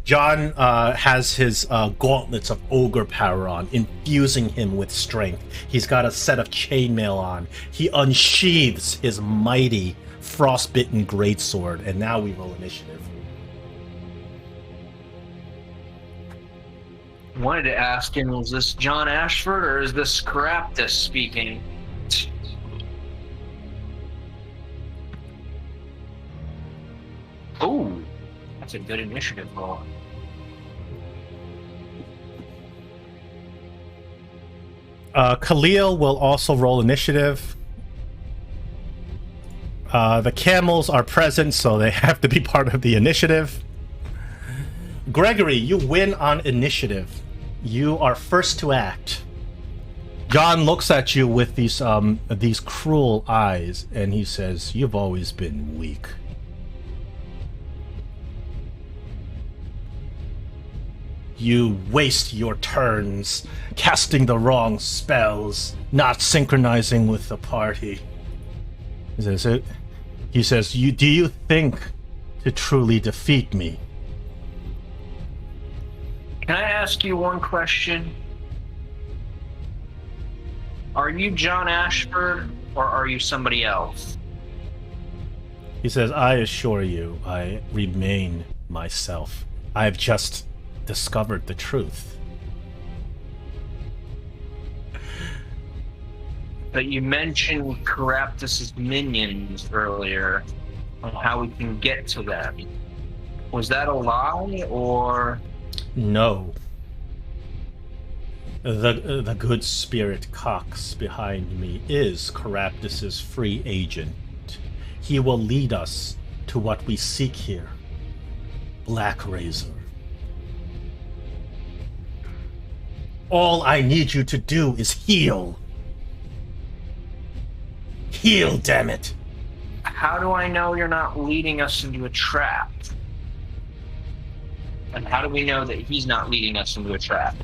John has his gauntlets of ogre power on, infusing him with strength. He's got a set of chainmail on. He unsheathes his mighty frostbitten greatsword, and now we roll initiative. Wanted to ask him, is this John Ashford or is this Caraptus speaking? Oh, that's a good initiative roll. Khalil will also roll initiative. The camels are present, so they have to be part of the initiative. Gregory, you win on initiative. You are first to act. John looks at you with these cruel eyes, and he says, "You've always been weak. You waste your turns, casting the wrong spells, not synchronizing with the party." He says, do you think to truly defeat me? Can I ask you one question? Are you John Ashford or are you somebody else? He says, "I assure you, I remain myself. I've just discovered the truth." But you mentioned Caraptus' minions earlier, on how we can get to them. Was that a lie, or...? No. The good spirit Cox behind me is Caraptus' free agent. He will lead us to what we seek here. Black Razor. All I need you to do is heal. Heal, damn it. How do I know you're not leading us into a trap? And how do we know that he's not leading us into a trap?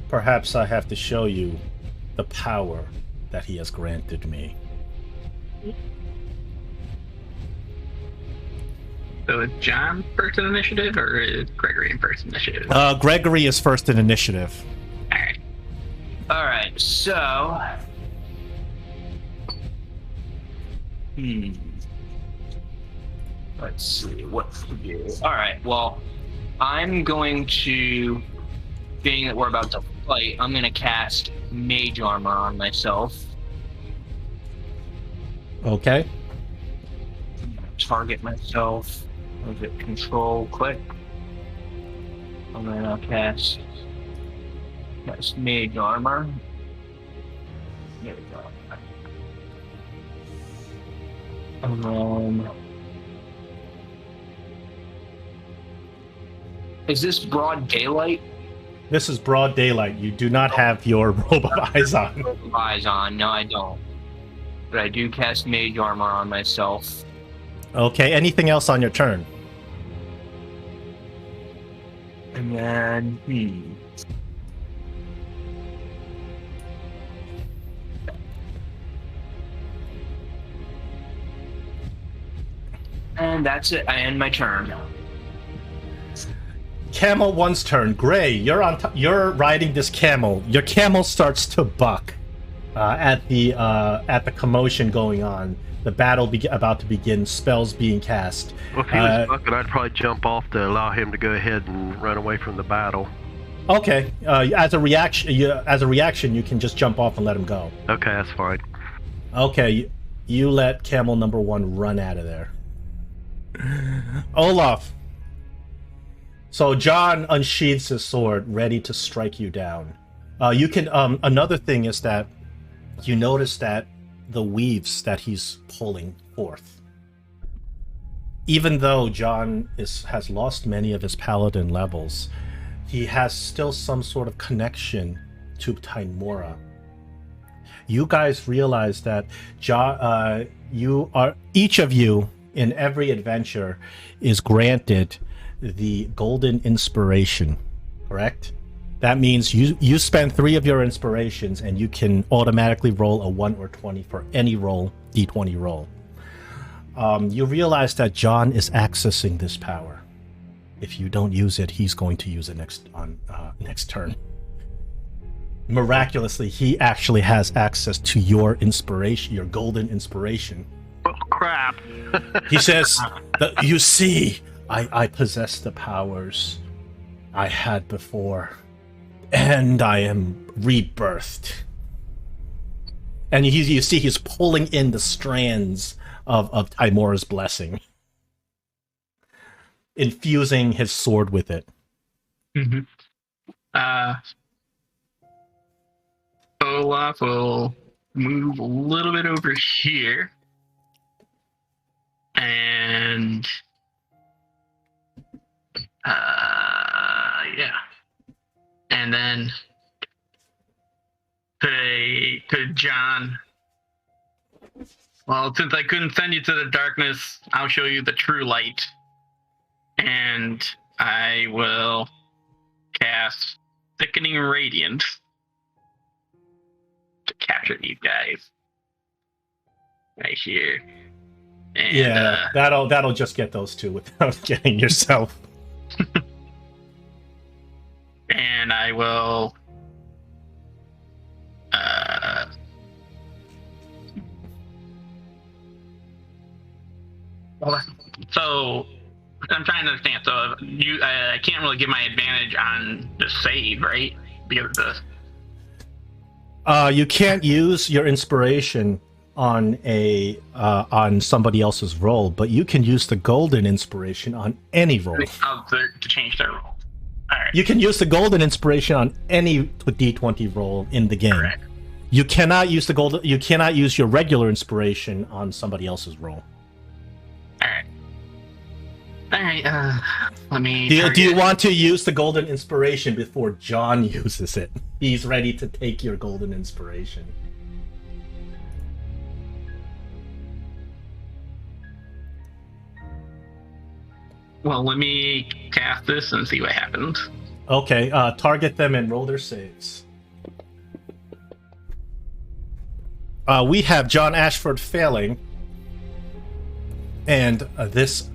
Perhaps I have to show you the power that he has granted me. So is John first in initiative, or is Gregory in first initiative? Gregory is first in initiative. Alright. Alright, so... Let's see, what to do. Alright, well, I'm going to... Being that we're about to fight, I'm going to cast Mage Armor on myself. Okay. Target myself. Was it Control, click? And then I'll cast Mage Armor. There we go. And then... Is this broad daylight? This is broad daylight. You do not have your robe of eyes on. Eyes on. No, I don't. But I do cast Mage Armor on myself. Okay, anything else on your turn? And then, And that's it. I end my turn. Camel one's turn. Gray, you're on. You're riding this camel. Your camel starts to buck at the commotion going on. The battle about to begin. Spells being cast. Well, if he was bucking, I'd probably jump off to allow him to go ahead and run away from the battle. Okay. As a reaction, you can just jump off and let him go. Okay, that's fine. Okay, you let camel number 1 run out of there. Olaf. So John unsheathes his sword, ready to strike you down. You can. Another thing is that you notice that the weaves that he's pulling forth, even though John has lost many of his paladin levels, he has still some sort of connection to Tymora. You guys realize that each of you in every adventure is granted the golden inspiration, correct? That means you spend 3 of your inspirations and you can automatically roll a 1 or 20 for any d20 roll. You realize that John is accessing this power. If you don't use it, he's going to use it next turn. Miraculously, he actually has access to your inspiration, your golden inspiration. Oh, crap. He says, you see, I possess the powers I had before, and I am rebirthed. And you see he's pulling in the strands of Tymora's blessing, infusing his sword with it. Mm-hmm. Olaf will move a little bit over here. And yeah. And then to John. Well, since I couldn't send you to the darkness, I'll show you the true light. And I will cast Thickening Radiance to capture you guys. Right here. And, yeah, that'll just get those 2 without getting yourself. And I will so I'm trying to understand. So I can't really give my advantage on the save, right? Because of you can't use your inspiration on somebody else's roll, but you can use the golden inspiration on any roll. to change their roll. All right. You can use the golden inspiration on any d20 roll in the game. Correct. You cannot use You cannot use your regular inspiration on somebody else's roll. All right. Let me. Do you want to use the golden inspiration before John uses it? He's ready to take your golden inspiration. Well, let me cast this and see what happens. Okay, target them and roll their saves. We have John Ashford failing, and this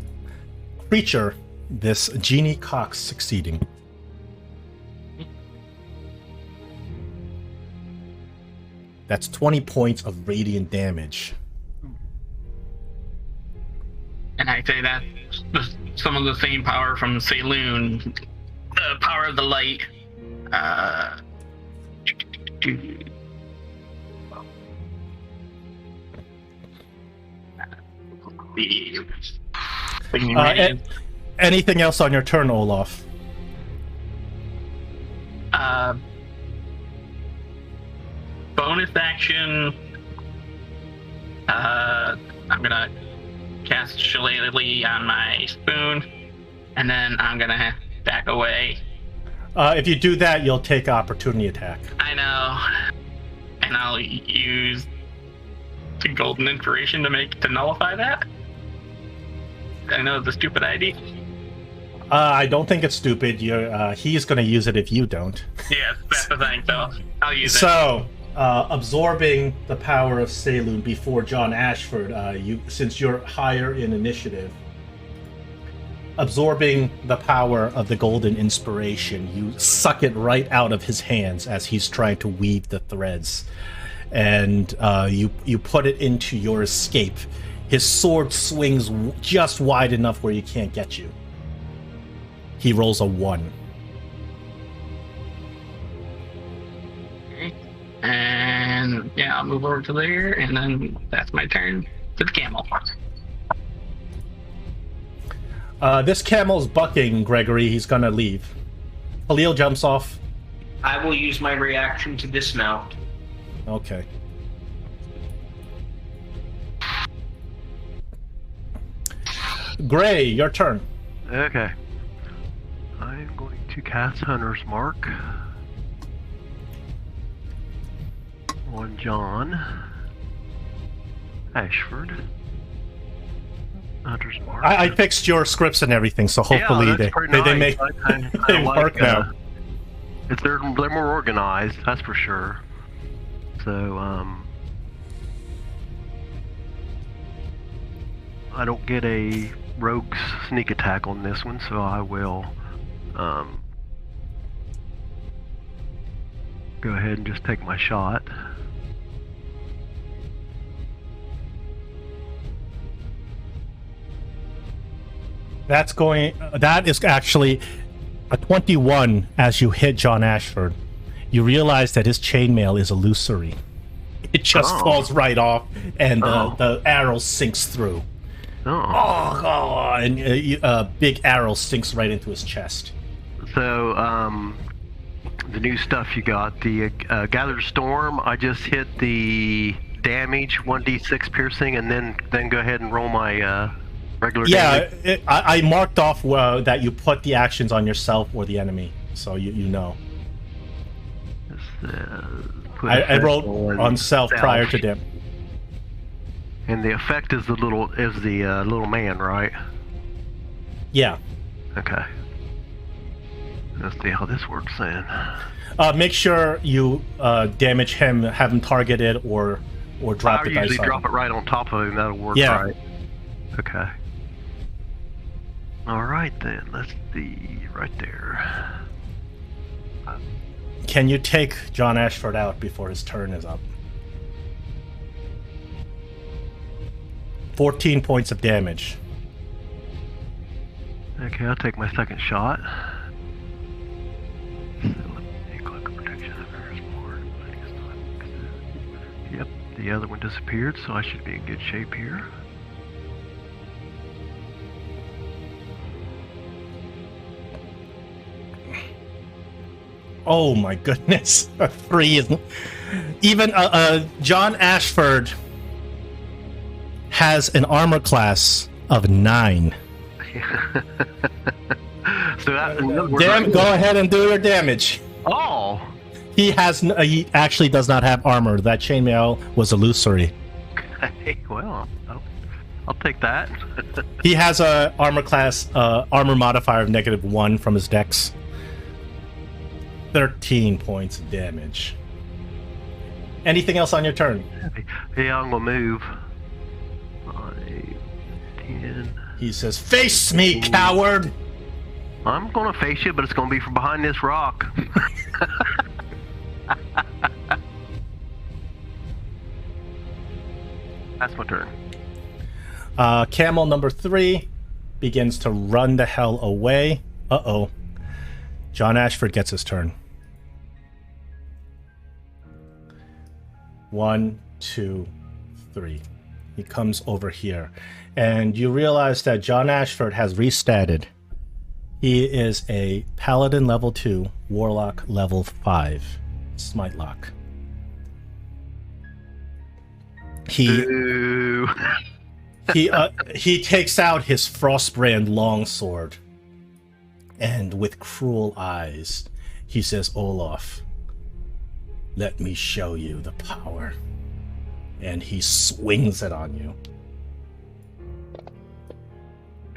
creature, this Genie Cox, succeeding. That's 20 points of radiant damage. And I say that some of the same power from Saloon, the power of the light. Anything else on your turn, Olaf? Bonus action. I'm gonna cast Shillelagh on my spoon, and then I'm gonna back away. If you do that, you'll take opportunity attack. I know, and I'll use the golden inspiration to nullify that. I know it's a stupid idea. I don't think it's stupid. He's going to use it if you don't. Yes, that's the thing. So I'll use it. So, absorbing the power of Saloon before John Ashford, since you're higher in initiative, absorbing the power of the golden inspiration, you suck it right out of his hands as he's trying to weave the threads, and you put it into your escape. His sword swings just wide enough where you can't get you. He rolls a 1. yeah, I'll move over to there, and then that's my turn to the camel. This camel's bucking, Gregory. He's gonna leave. Khalil jumps off. I will use my reaction to dismount. Okay. Gray, your turn. Okay. I'm going to cast Hunter's Mark on John Ashford. Hunter's Mark. I fixed your scripts and everything, so hopefully yeah, they nice. make they like, work now. They're more organized, that's for sure. So I don't get a rogue's sneak attack on this one, so I will go ahead and just take my shot. That is actually a 21 as you hit John Ashford. You realize that his chainmail is illusory. It just falls right off, and the arrow sinks through. And a big arrow sinks right into his chest. So, the new stuff you got, the Gathered Storm, I just hit the damage, 1d6 piercing, and then go ahead and roll my regular damage. Yeah, I marked off that you put the actions on yourself or the enemy, so you know. I wrote on self prior to them. And the effect is the little man, right? Yeah. Okay. Let's see how this works then. Make sure you damage him, have him targeted, or drop the dice. I usually drop it right on top of him. That'll work, yeah. Right? Okay. All right then. Let's see right there. Can you take John Ashford out before his turn is up? 14 points of damage. Okay, I'll take my second shot. Yep, the other one disappeared, so I should be in good shape here. Oh my goodness. 3 is... Even John Ashford has an armor class of 9. So that's go ahead and do your damage. Oh! He actually does not have armor. That chainmail was illusory. Okay, well, I'll take that. He has a armor class, armor modifier of -1 from his dex. 13 points of damage. Anything else on your turn? Yeah, I'm gonna move. 5, 10. He says, "Face me, coward!" I'm gonna face you, but it's gonna be from behind this rock. That's my turn. Camel number 3 begins to run the hell away. Uh-oh. John Ashford gets his turn. 1, 2, 3. He comes over here. And you realize that John Ashford has restatted. He is a Paladin level 2, Warlock level 5, Smite Lock. He takes out his Frostbrand longsword, and with cruel eyes, he says, "Olaf, let me show you the power." And he swings it on you.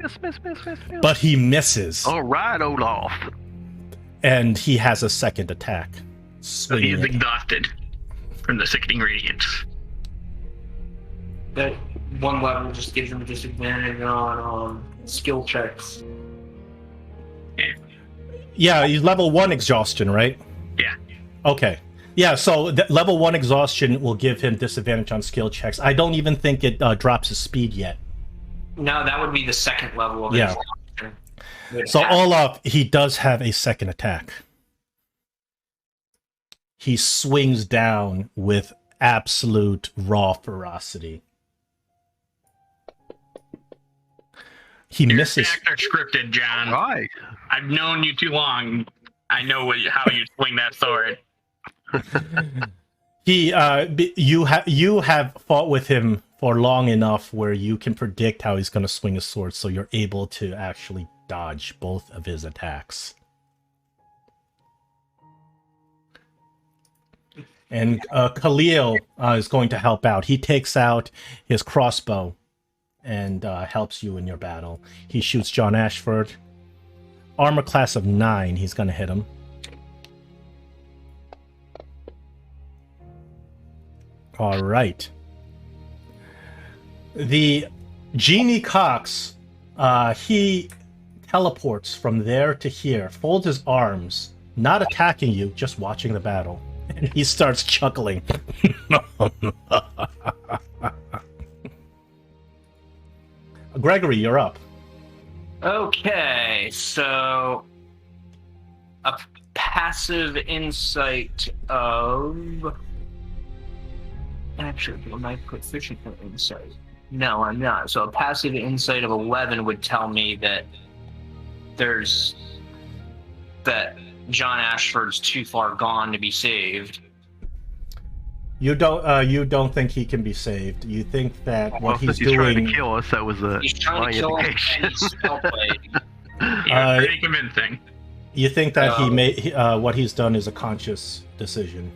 Miss. But he misses. All right, Olaf. And he has a second attack. So he's exhausted from the sickening radiance. That one level just gives him a disadvantage on skill checks. Yeah, he's level 1 exhaustion, right? Yeah. Okay. Yeah, so level 1 exhaustion will give him disadvantage on skill checks. I don't even think it drops his speed yet. No, that would be the second level of exhaustion. So Olaf, he does have a second attack. He swings down with absolute raw ferocity. He Your misses. attacks are scripted, John. Right. I've known you too long. I know how you swing that sword. You have fought with him for long enough where you can predict how he's going to swing his sword, so you're able to actually dodge both of his attacks. And Khalil is going to help out. He takes out his crossbow and helps you in your battle. He shoots John Ashford. Armor class of 9. He's going to hit him. All right. The Genie Cox, he teleports from there to here, folds his arms, not attacking you, just watching the battle. And he starts chuckling. Gregory, you're up. Okay, so a passive insight of... Actually, am I proficient for insight? No, I'm not. So a passive insight of 11 would tell me that John Ashford's too far gone to be saved. You don't think he can be saved. You think that what he's doing... trying to kill us, that was a He's trying to kill us and he's spell plague. Yeah, pretty convincing. You think that what he's done is a conscious decision.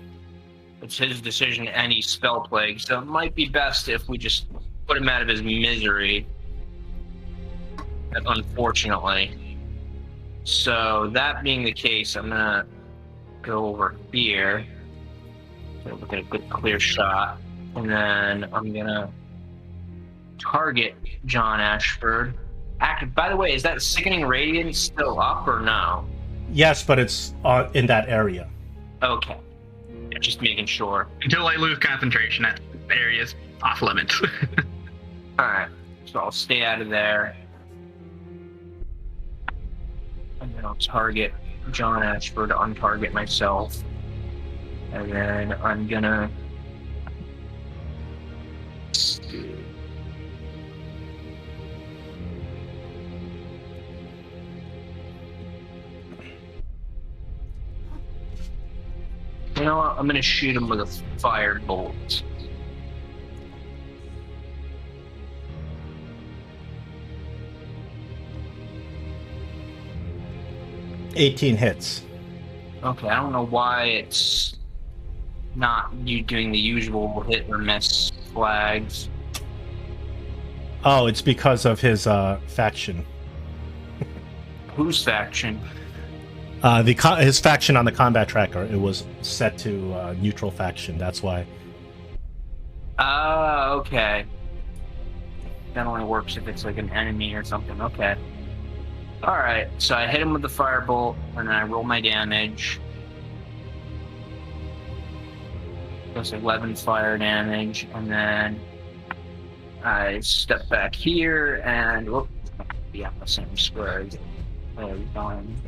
It's his decision and he's spell plague, so it might be best if we just put him out of his misery. Unfortunately. So that being the case, I'm gonna go over here. So look at a good clear shot. And then I'm gonna target John Ashford. By the way, is that Sickening Radiance still up or no? Yes, but it's in that area. Okay. Just making sure. Until I lose concentration, that area's off limits. Alright, so I'll stay out of there. And then I'll target John Ashford, untarget myself. And then I'm gonna... You know what? I'm gonna shoot him with a fire bolt. $18 hits. Okay, I don't know why it's not you doing the usual hit or miss flags. Oh, it's because of his faction. Whose faction? His faction on the combat tracker. It was set to neutral faction. That's why. Okay. That only works if it's like an enemy or something. Okay. Alright, so I hit him with the firebolt, and then I roll my damage. That's 11 fire damage, and then I step back here, and be on the same square as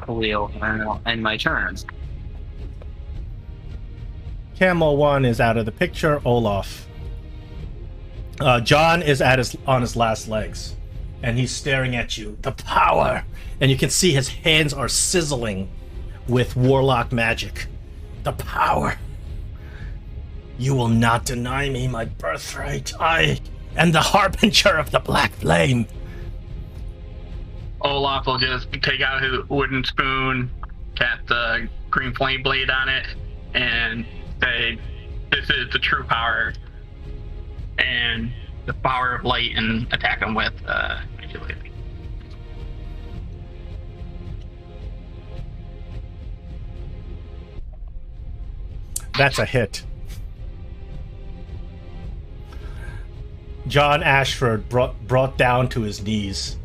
Khalil, and I'll end my turn. Camel 1 is out of the picture. Olaf. John is on his last legs, and he's staring at you. The power! And you can see his hands are sizzling with warlock magic. The power! You will not deny me my birthright. I am the harbinger of the black flame. Olaf will just take out his wooden spoon, cast the green flame blade on it, and say, "This is the true power, and the power of light," and attack him with manipulate. That's a hit. John Ashford brought down to his knees.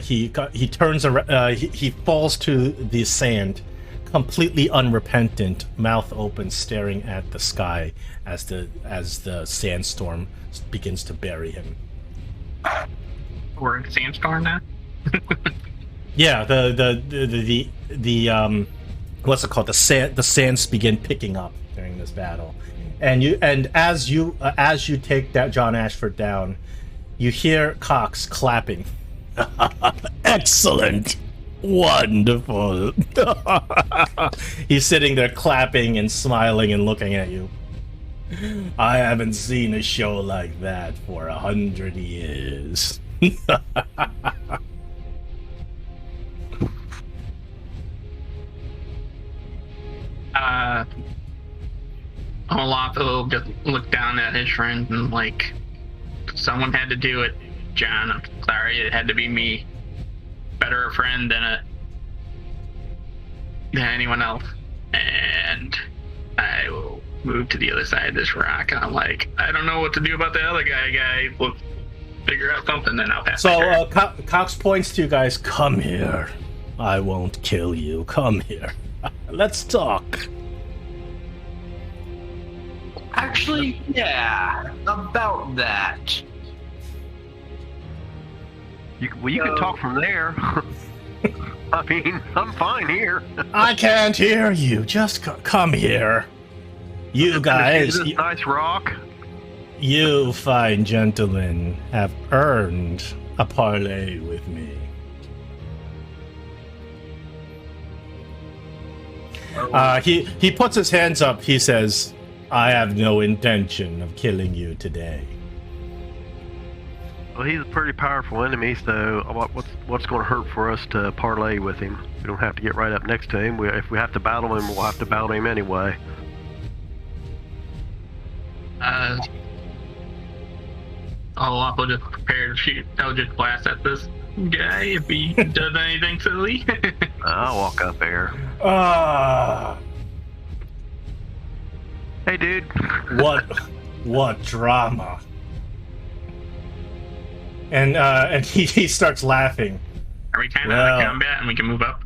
He turns around. He falls to the sand, completely unrepentant, mouth open, staring at the sky as the sandstorm begins to bury him. We're in sandstorm now. Yeah, what's it called? The sands begin picking up during this battle, and as you take that John Ashford down, you hear Cox clapping. Excellent, wonderful. He's sitting there clapping and smiling and looking at you. I haven't seen a show like that for 100 years. Olaf will just look down at his friend and like, someone had to do it, John. I'm sorry, it had to be me. Better a friend than anyone else. And I will move to the other side of this rock. And I'm like, I don't know what to do about the other guy. We'll figure out something, then I'll pass. So Cox points to you guys. Come here. I won't kill you. Come here. Let's talk. Actually, yeah, about that. You can talk from there. I mean, I'm fine here. I can't hear you. Just come here. You guys, this nice rock. You fine gentlemen have earned a parley with me. He puts his hands up. He says, I have no intention of killing you today. Well, he's a pretty powerful enemy, so what's going to hurt for us to parlay with him? We don't have to get right up next to him. If we have to battle him, we'll have to battle him anyway. Olaf will just prepare to shoot. I'll just blast at this guy if he does anything silly. I'll walk up there. Hey, dude. What drama? And he starts laughing. Are we kind of out of combat and we can move up?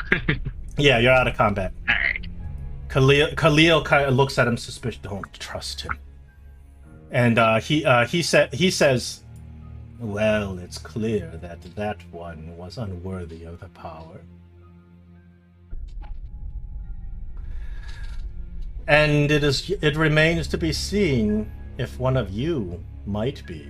Yeah, you're out of combat. All right. Khalil kind of looks at him suspicious. Don't trust him. And he says, well, it's clear that one was unworthy of the power. And it remains to be seen if one of you might be.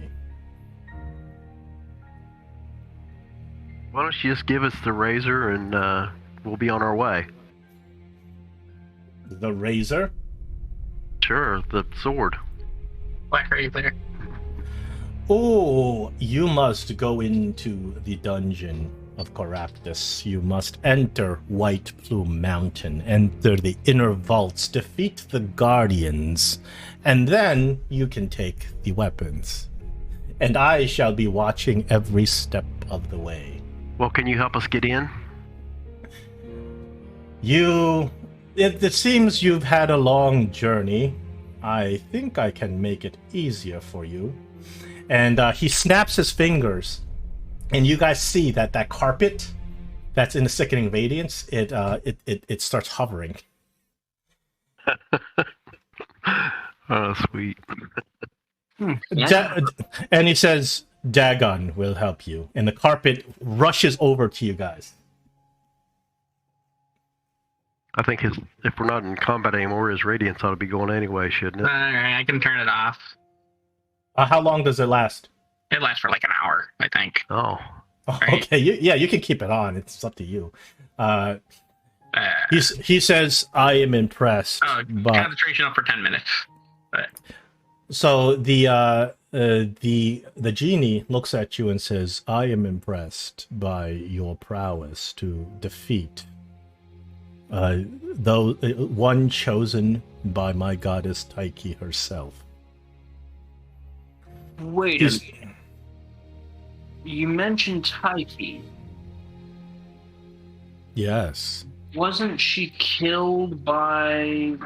Why don't you just give us the razor and we'll be on our way? The razor? Sure, the sword. Black Razor. Oh, you must go into the dungeon of Caractus. You must enter White Plume Mountain, enter the inner vaults, defeat the guardians, and then you can take the weapons. And I shall be watching every step of the way. Well, can you help us get in? It seems you've had a long journey. I think I can make it easier for you. And he snaps his fingers, and you guys see that carpet that's in the sickening radiance, it starts hovering. Oh, sweet. And he says, Dagon will help you. And the carpet rushes over to you guys. I think if we're not in combat anymore, his radiance ought to be going anyway, shouldn't it? Alright, I can turn it off. How long does it last? It lasts for like an hour, I think. Oh. Right. Okay, you can keep it on. It's up to you. He says, I am impressed. Concentration up for 10 minutes. But... So the genie looks at you and says, I am impressed by your prowess to defeat one chosen by my goddess Tyche herself. Wait a minute. You mentioned Tyche. Yes. Wasn't she killed by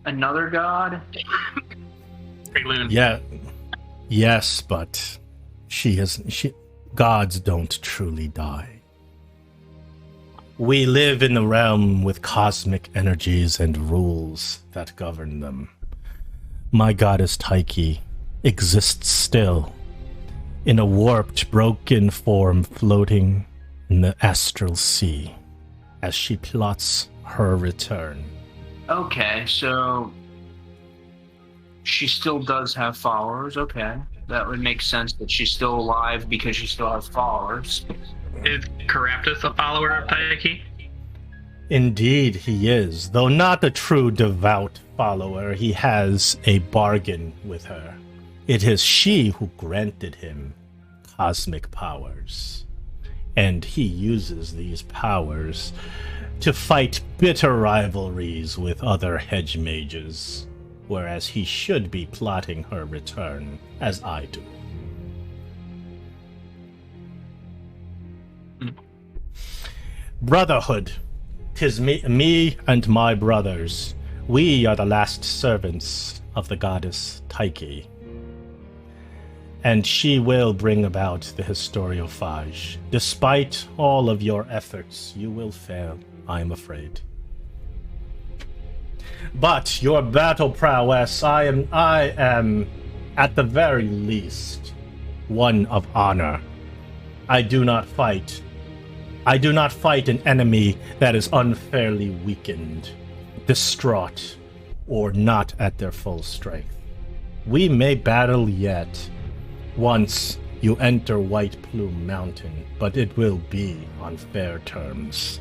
another god? Yeah. Yes, but gods don't truly die. We live in a realm with cosmic energies and rules that govern them. My goddess Tyche exists still, in a warped, broken form floating in the astral sea, as she plots her return. Okay, so she still does have followers. Okay, that would make sense that she's still alive because she still has followers. Is Caraptus a follower of Taiki? Indeed, he is. Though not a true devout follower, he has a bargain with her. It is she who granted him cosmic powers. And he uses these powers to fight bitter rivalries with other hedge mages, whereas he should be plotting her return, as I do. Brotherhood. 'Tis me and my brothers. We are the last servants of the goddess Taiki. And she will bring about the Historiophage. Despite all of your efforts, you will fail, I am afraid. But your battle prowess, I am, at the very least, one of honor. I do not fight an enemy that is unfairly weakened, distraught, or not at their full strength. We may battle yet, once you enter White Plume Mountain, but it will be on fair terms.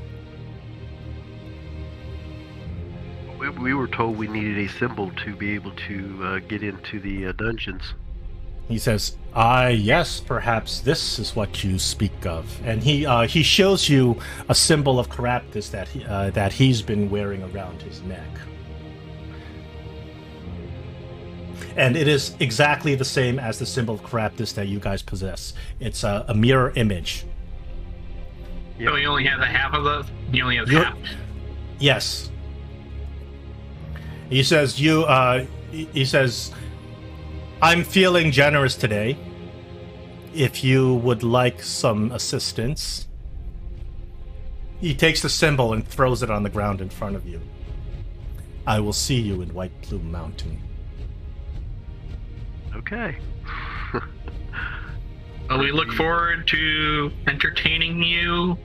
We were told we needed a symbol to be able to get into the dungeons. He says, yes, perhaps this is what you speak of. And he shows you a symbol of Caraptus that he's been wearing around his neck. And it is exactly the same as the symbol of Caraptus that you guys possess. It's a mirror image. Yep. So he only has a half of those? He only has half? Yes. He says, I'm feeling generous today. If you would like some assistance. He takes the symbol and throws it on the ground in front of you. I will see you in White Plume Mountain. Okay. Well, we look forward to entertaining you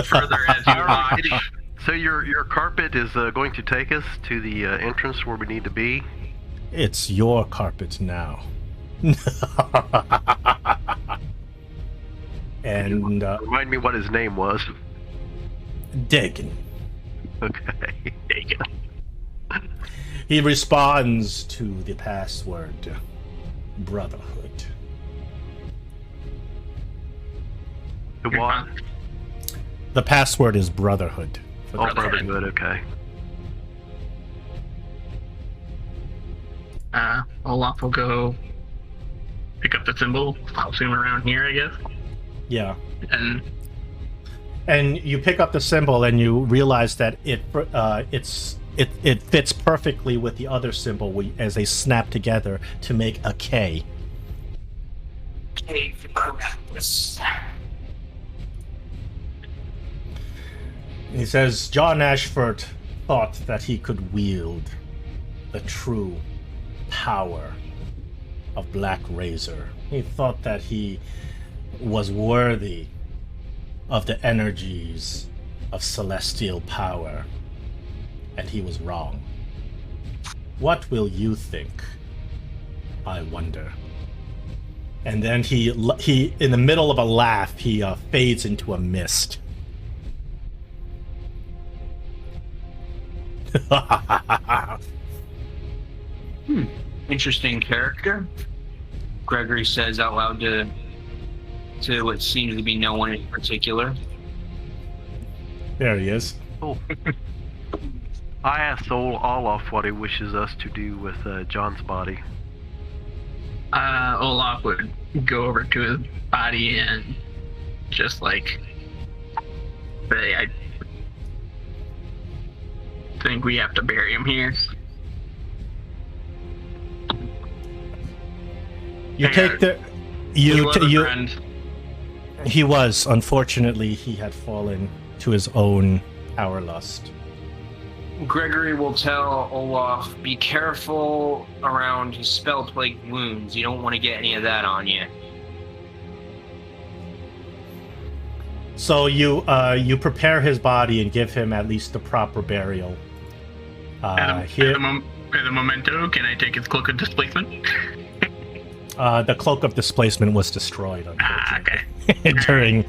further as you watch. So your carpet is going to take us to the entrance where we need to be? It's your carpet now. And remind me what his name was. Dagon. Okay. Dagon. He responds to the password Brotherhood. The what? The password is Brotherhood. Oh, Brotherhood, okay. Olaf will go pick up the symbol. I'll assume around here, I guess. Yeah. And you pick up the symbol and you realize that it fits perfectly with the other symbol as they snap together to make a K. K for Caraptus. He says, John Ashford thought that he could wield the true power of Black Razor. He thought that he was worthy of the energies of celestial power, and he was wrong. What will you think? I wonder. And then he in the middle of a laugh, he fades into a mist. Interesting character. Gregory says out loud to what seems to be no one in particular. There he is. Oh. I asked Olaf what he wishes us to do with John's body. Olaf would go over to his body and just like say, I think we have to bury him here. You take the he was, unfortunately, he had fallen to his own power lust. Gregory will tell Olaf, be careful around his spell-plagued wounds. You don't want to get any of that on you. So you prepare his body and give him at least the proper burial. Here, As a memento, can I take his cloak of displacement? the cloak of displacement was destroyed, unfortunately, Okay.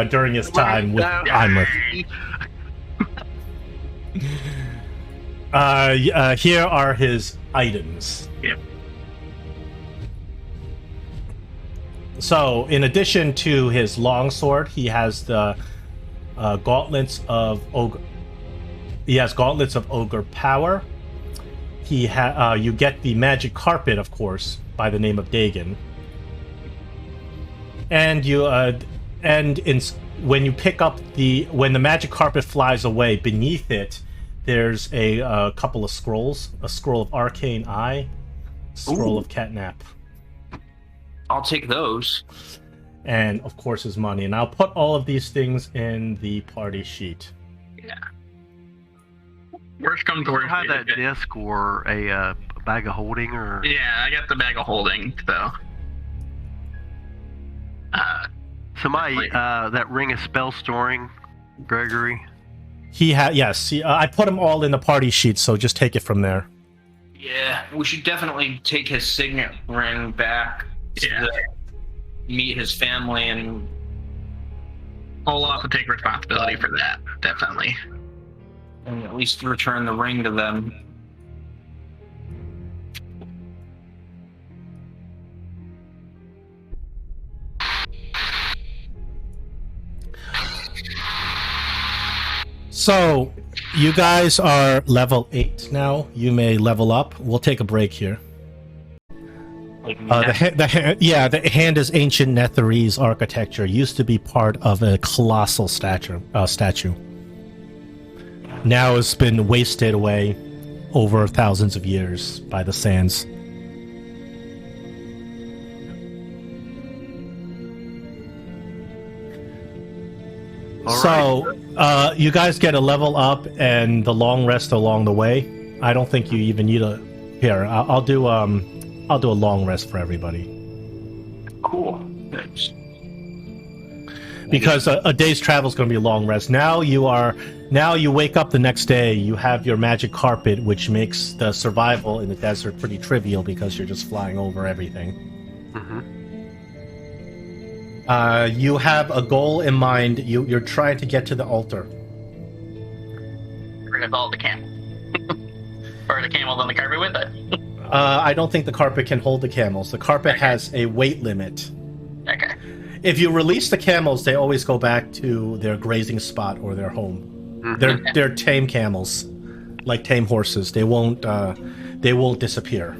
during his time with Einmouth. Here are his items. Yep. So, in addition to his longsword, he has the gauntlets of ogre. He has gauntlets of ogre power. You get the magic carpet, of course, by the name of Dagon. And when you pick up when the magic carpet flies away, beneath it, there's a couple of scrolls: a scroll of arcane eye, scroll of catnap. I'll take those. And of course his money. And I'll put all of these things in the party sheet. Yeah. Worst comes to worst. Have that disc or a bag of holding, or Yeah, I got the bag of holding, so. somebody that ring of spell storing, Gregory. Yes. I put them all in the party sheet, so just take it from there. Yeah, we should definitely take his signet ring back to meet his family and. I'll also take responsibility for that, definitely. And at least return the ring to them. So, you guys are level 8 now. You may level up. We'll take a break here. The hand is ancient Netherese architecture. Used to be part of a colossal statue. Now it's been wasted away over thousands of years by the sands. You guys get a level up and the long rest along the way. I don't think you even need a. Here, I'll do a long rest for everybody. Cool. Thanks. Because a day's travel is going to be a long rest. Now you wake up the next day. You have your magic carpet, which makes the survival in the desert pretty trivial because you're just flying over everything. Mm-hmm. You have a goal in mind. You're trying to get to the altar. Bring us all the camel. Or the camels on the carpet with it. I don't think the carpet can hold the camels. The carpet has a weight limit. Okay. If you release the camels, they always go back to their grazing spot or their home. Mm-hmm. They're tame camels, like tame horses. They won't disappear.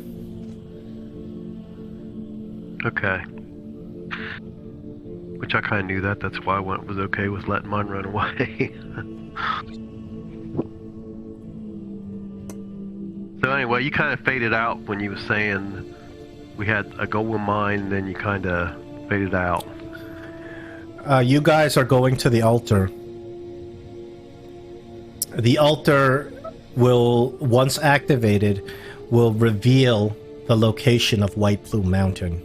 Okay. Which I kind of knew that. That's why I was okay with letting mine run away. So anyway, you kind of faded out when you were saying we had a goal in mind, and then you kind of faded out. You guys are going to the altar. The altar will, once activated, will reveal the location of White Plume Mountain.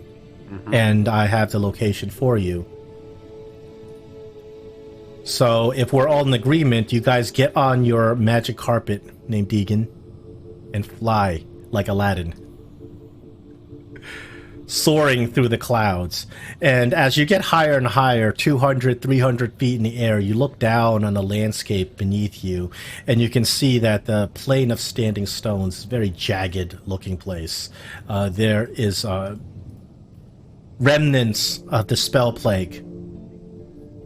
Mm-hmm. And I have the location for you. So if we're all in agreement, you guys get on your magic carpet named Deegan and fly like Aladdin, soaring through the clouds. And as you get higher and higher, 200, 300 feet in the air, you look down on the landscape beneath you, and you can see that the plain of standing stones is a very jagged looking place. There is remnants of the spell plague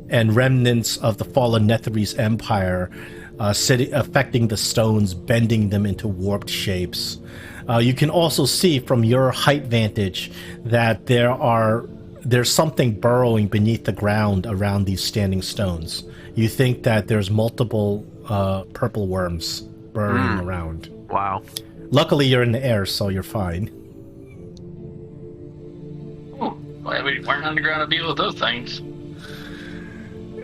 and remnants of the fallen Netherese Empire affecting the stones, bending them into warped shapes. You can also see from your height vantage that there's something burrowing beneath the ground around these standing stones. You think that there's multiple purple worms burrowing around. Wow. Luckily, you're in the air, so you're fine. Ooh, well, we weren't underground to deal with those things.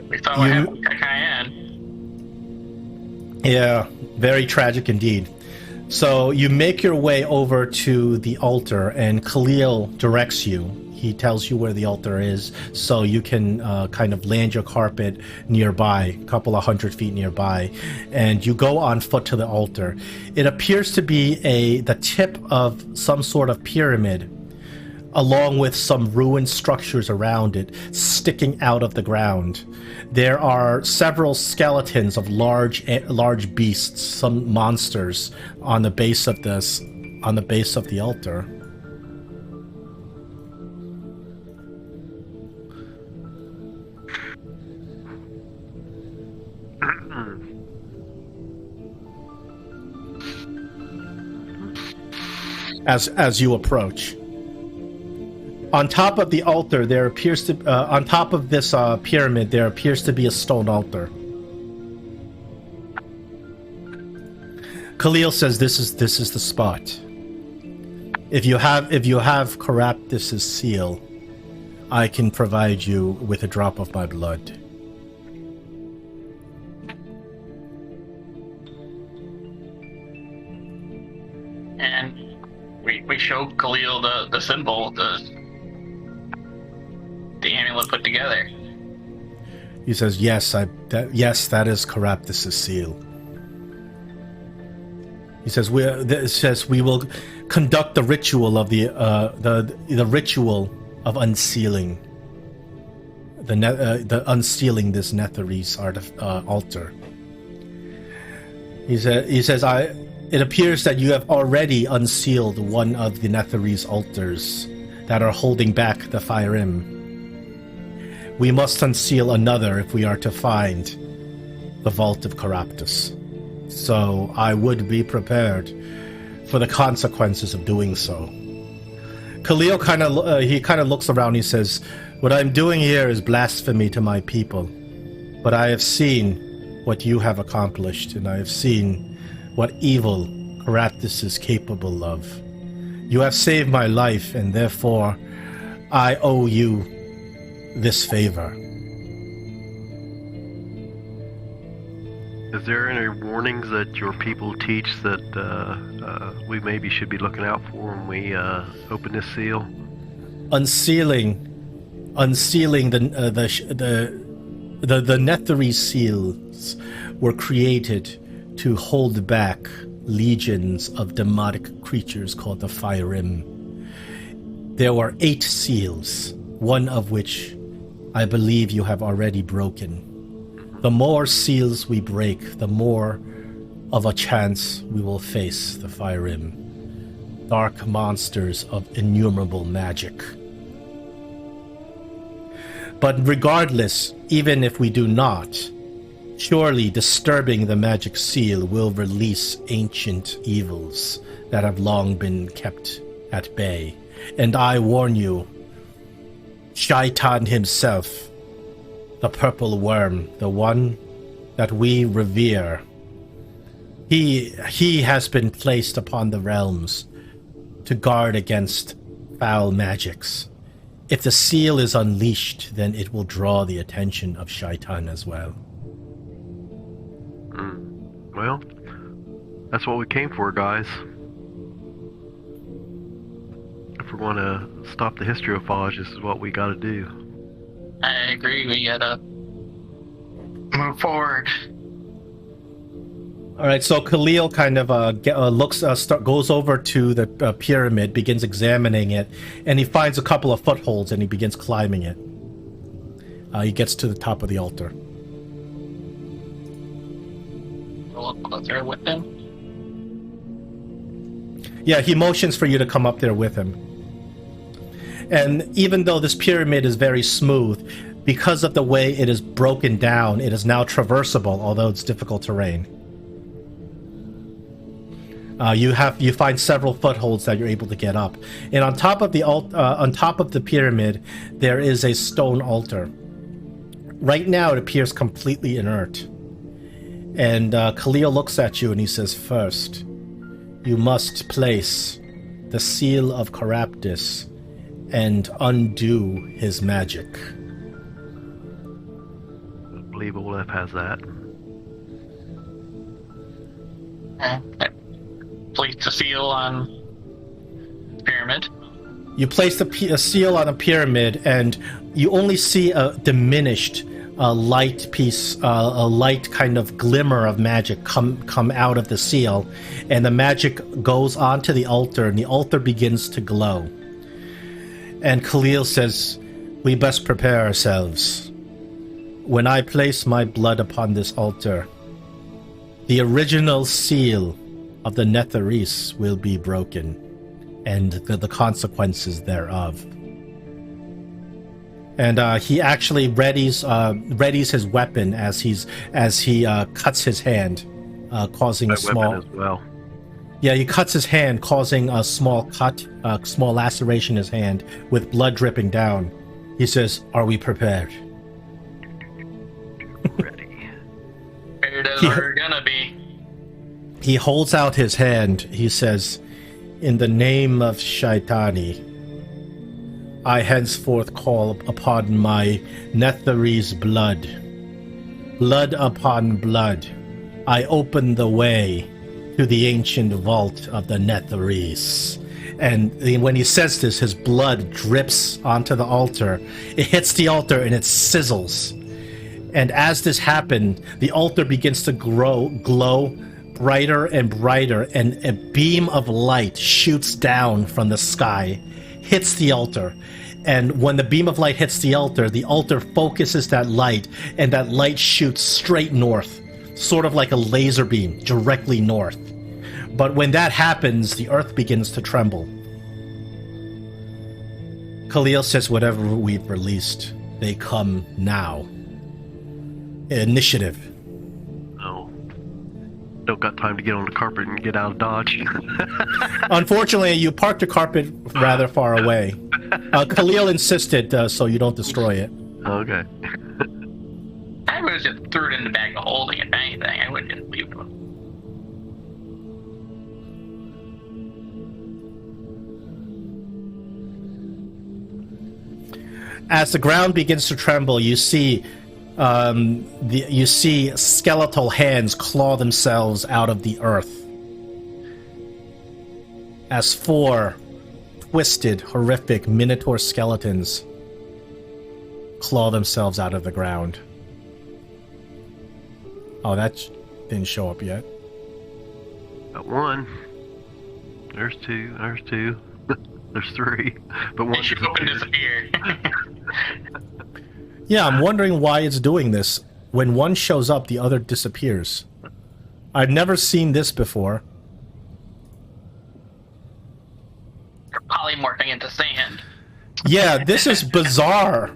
We thought we had Cayenne. Yeah, very tragic indeed. So you make your way over to the altar, and Khalil directs you. He tells you where the altar is, so you can kind of land your carpet nearby, a couple of 100 feet nearby, and you go on foot to the altar. It appears to be the tip of some sort of pyramid, along with some ruined structures around it sticking out of the ground. There are several skeletons of large beasts, some monsters, on the base of the altar. As you approach, on top of the altar, there appears to on top of this pyramid, there appears to be a stone altar. Khalil says, "This is the spot. If you have Caraptus's seal, I can provide you with a drop of my blood." And we showed Khalil the symbol, the amulet put together. He says, "Yes, that is Caraptus's seal." He says, "We will conduct the ritual of the ritual of unsealing the unsealing this Netherese altar." He says, "It appears that you have already unsealed one of the Netherese altars that are holding back the Firim. We must unseal another if we are to find the Vault of Caraptus. So I would be prepared for the consequences of doing so." Khalil kind of looks around. He says, "What I'm doing here is blasphemy to my people, but I have seen what you have accomplished, and I have seen what evil Caraptus is capable of. You have saved my life, and therefore I owe you this favor." Is there any warnings that your people teach that we maybe should be looking out for when we open this seal? Unsealing the Netherese seals were created to hold back legions of demonic creatures called the Firim. There were 8 seals, one of which I believe you have already broken. The more seals we break, the more of a chance we will face the Firim, dark monsters of innumerable magic. But regardless, even if we do not, surely disturbing the magic seal will release ancient evils that have long been kept at bay. And I warn you, Shaitan himself, the purple worm, the one that we revere, he has been placed upon the realms to guard against foul magics. If the seal is unleashed, then it will draw the attention of Shaitan as well. Well, that's what we came for, guys. If we're going to stop the Historiophage, this is what we got to do. I agree. We gotta move forward. All right, so Khalil kind of goes over to the pyramid, begins examining it, and he finds a couple of footholds, and he begins climbing it. He gets to the top of the altar. A little closer with him. Yeah, he motions for you to come up there with him. And even though this pyramid is very smooth, because of the way it is broken down, it is now traversable, although it's difficult terrain. You find several footholds that you're able to get up, and on top of the pyramid, there is a stone altar. Right now, it appears completely inert. And Khalil looks at you and he says, "First, you must place the seal of Caraptus and undo his magic." I believe Olaf has that. Place the seal on the pyramid. You place a seal on a pyramid, and you only see a diminished light piece, a light kind of glimmer of magic come out of the seal, and the magic goes onto the altar, and the altar begins to glow. And Khalil says, "We best prepare ourselves. When I place my blood upon this altar, the original seal of the Netherese will be broken, and the consequences thereof." And he actually readies his weapon as he cuts his hand, causing a small. Weapon as well. Yeah, he cuts his hand, causing a small cut, a small laceration in his hand, with blood dripping down. He says, "Are we prepared?" Ready. Prepared as we're gonna be. He holds out his hand. He says, "In the name of Shaitani, I henceforth call upon my Netherese blood. Blood upon blood. I open the way to the ancient vault of the Netherese." And when he says this, his blood drips onto the altar. It hits the altar and it sizzles. And as this happened, the altar begins to glow brighter and brighter, and a beam of light shoots down from the sky, hits the altar. And when the beam of light hits the altar focuses that light, and that light shoots straight north, sort of like a laser beam, directly north. But when that happens, the earth begins to tremble. Khalil says, "Whatever we've released, they come now." Initiative. Oh. Don't got time to get on the carpet and get out of Dodge. Unfortunately, you parked the carpet rather far away. Khalil insisted, so you don't destroy it. Okay. I would have just threw it in the bag of holding, if anything. I wouldn't just leave it. As the ground begins to tremble, you see skeletal hands claw themselves out of the earth. As 4 twisted, horrific minotaur skeletons claw themselves out of the ground. Oh, that didn't show up yet. Got 1. There's 2. There's 2. There's 3. But 1 They should open disappear. Yeah, I'm wondering why it's doing this. When one shows up, the other disappears. I've never seen this before. They're polymorphing into sand. Yeah, this is bizarre.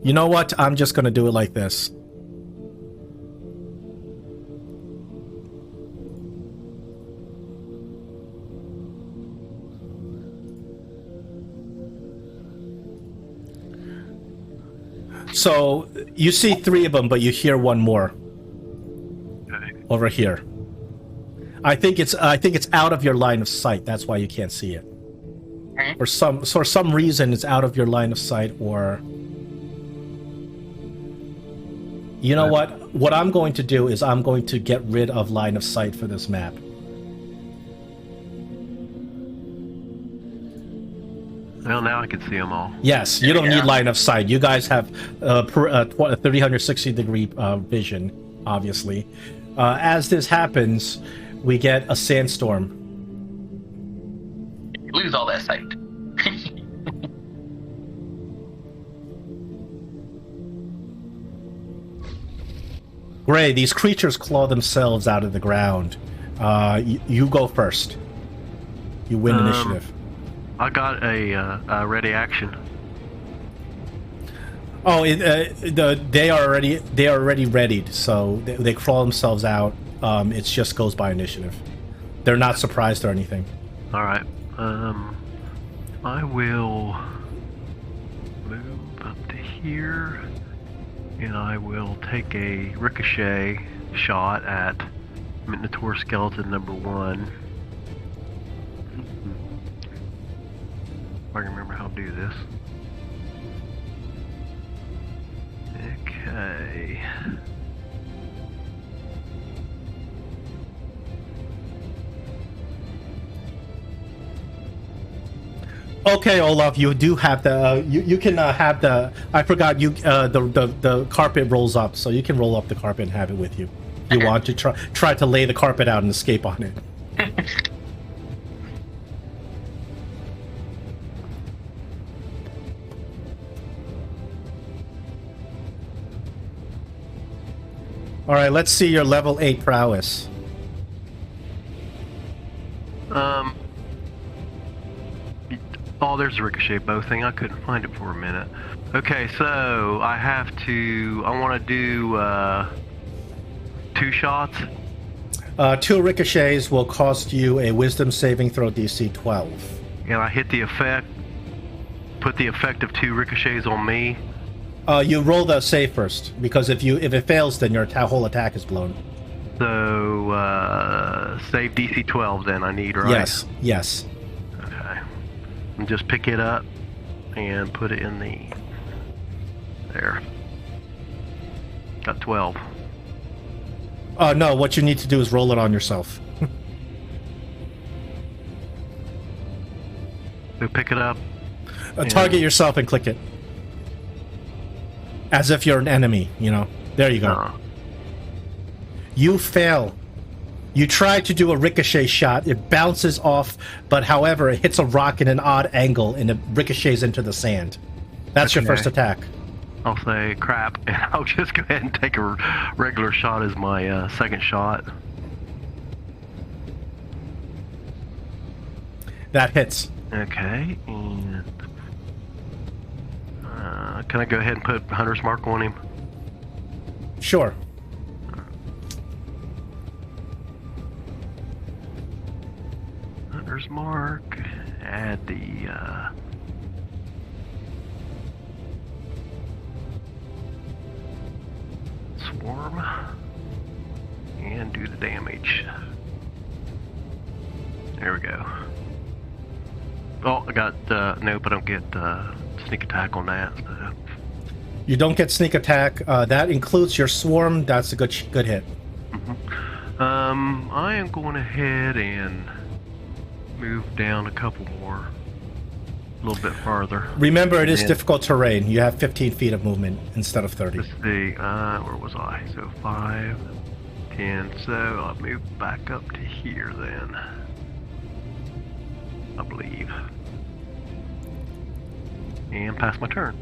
You know what? I'm just gonna do it like this. So you see 3 of them, but you hear 1 more. Okay. Over here. I think it's out of your line of sight. That's why you can't see it. Okay. For some reason, it's out of your line of sight, or you know what? What I'm going to do is I'm going to get rid of line of sight for this map. Well, now I can see them all. Yes, you don't need line of sight. You guys have 360 degree vision, obviously. As this happens, we get a sandstorm. You lose all that sight. Gray, these creatures claw themselves out of the ground. You go first. You win initiative. I got a ready action. Oh, they are already readied, so they crawl themselves out. It just goes by initiative. They're not surprised or anything. All right. I will move up to here, and I will take a ricochet shot at Minotaur skeleton number 1. If I can remember how to do this. Okay. Okay, Olaf, you do have the. You can have the. I forgot you. The carpet rolls up, so you can roll up the carpet and have it with you. You want to try to lay the carpet out and escape on it. All right, let's see your level 8 prowess. Oh, there's a ricochet bow thing. I couldn't find it for a minute. Okay, so I have to. I want to do 2 shots. 2 ricochets will cost you a Wisdom saving throw DC 12. And I hit the effect. Put the effect of 2 ricochets on me. You roll the save first, because if it fails, then your whole attack is blown. So save DC 12. Then I need, right? Yes. Yes. Okay. And just pick it up and put it in the. There. Got 12. No, what you need to do is roll it on yourself. So pick it up. Target yourself and click it. As if you're an enemy, you know. There you go. You fail. You try to do a ricochet shot. It bounces off, but however, it hits a rock in an odd angle and it ricochets into the sand. That's your first attack. I'll say crap, and I'll just go ahead and take a regular shot as my second shot. That hits. Okay, and can I go ahead and put Hunter's Mark on him? Sure. Hunter's Mark. Add the swarm and do the damage. There we go. Oh, I got nope. I don't get sneak attack on that. So. You don't get sneak attack. That includes your swarm. That's a good hit. Mm-hmm. I am going ahead and move down a couple more, a little bit farther. Remember, it is difficult terrain. You have 15 feet of movement instead of 30. Let's see. Where was I? So 5, 10. So I'll move back up to here then. I believe. And pass my turn.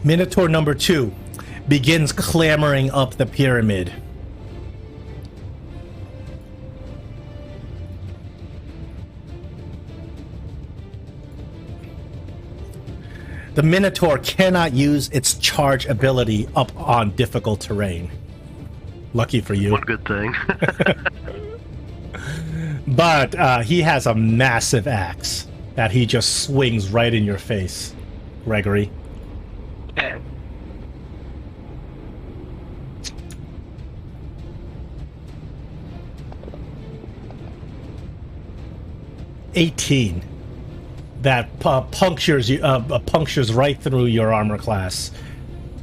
Minotaur number 2 begins clambering up the pyramid. The Minotaur cannot use its charge ability up on difficult terrain. Lucky for you. One good thing. But he has a massive axe that he just swings right in your face, Gregory. Okay. $18. That punctures right through your armor class,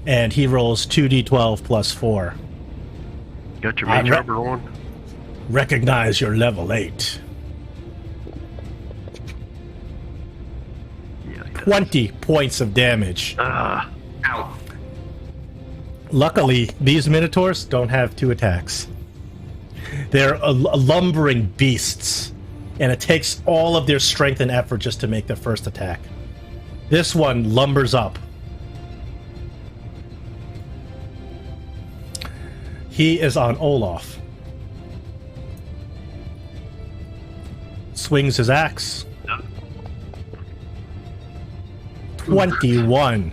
and he rolls 2d12 plus 4. Got your mage armor on? Recognize your level 8. Yeah, 20 points of damage. Ow. Luckily, these Minotaurs don't have 2 attacks. They're lumbering beasts, and it takes all of their strength and effort just to make their first attack. This one lumbers up. He is on Olaf. Swings his axe. 21.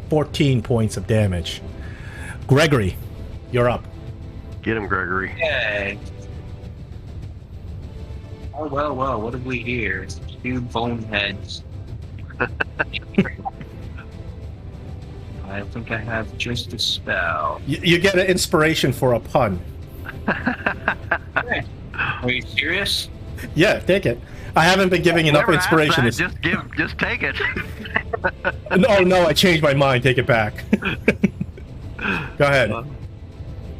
14 points of damage. Gregory, you're up. Get him, Gregory. Okay. Oh, well, what have we here? 2 boneheads. I think I have just a spell. You get an inspiration for a pun. Okay. Are you serious? Yeah, take it. I haven't been giving enough Never asked inspiration. that, just take it. No, I changed my mind. Take it back. Go ahead.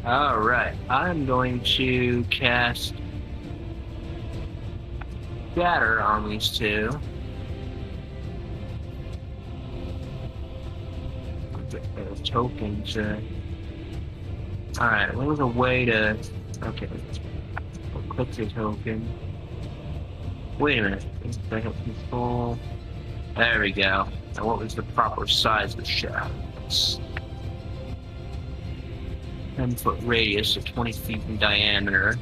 Alright, I'm going to cast Scatter on these two. Get those tokens. Alright, what was a way to... Okay, I'll click the token. Wait a minute. Second control. There we go. Now what was the proper size of the shadows? 10-foot radius of 20 feet in diameter.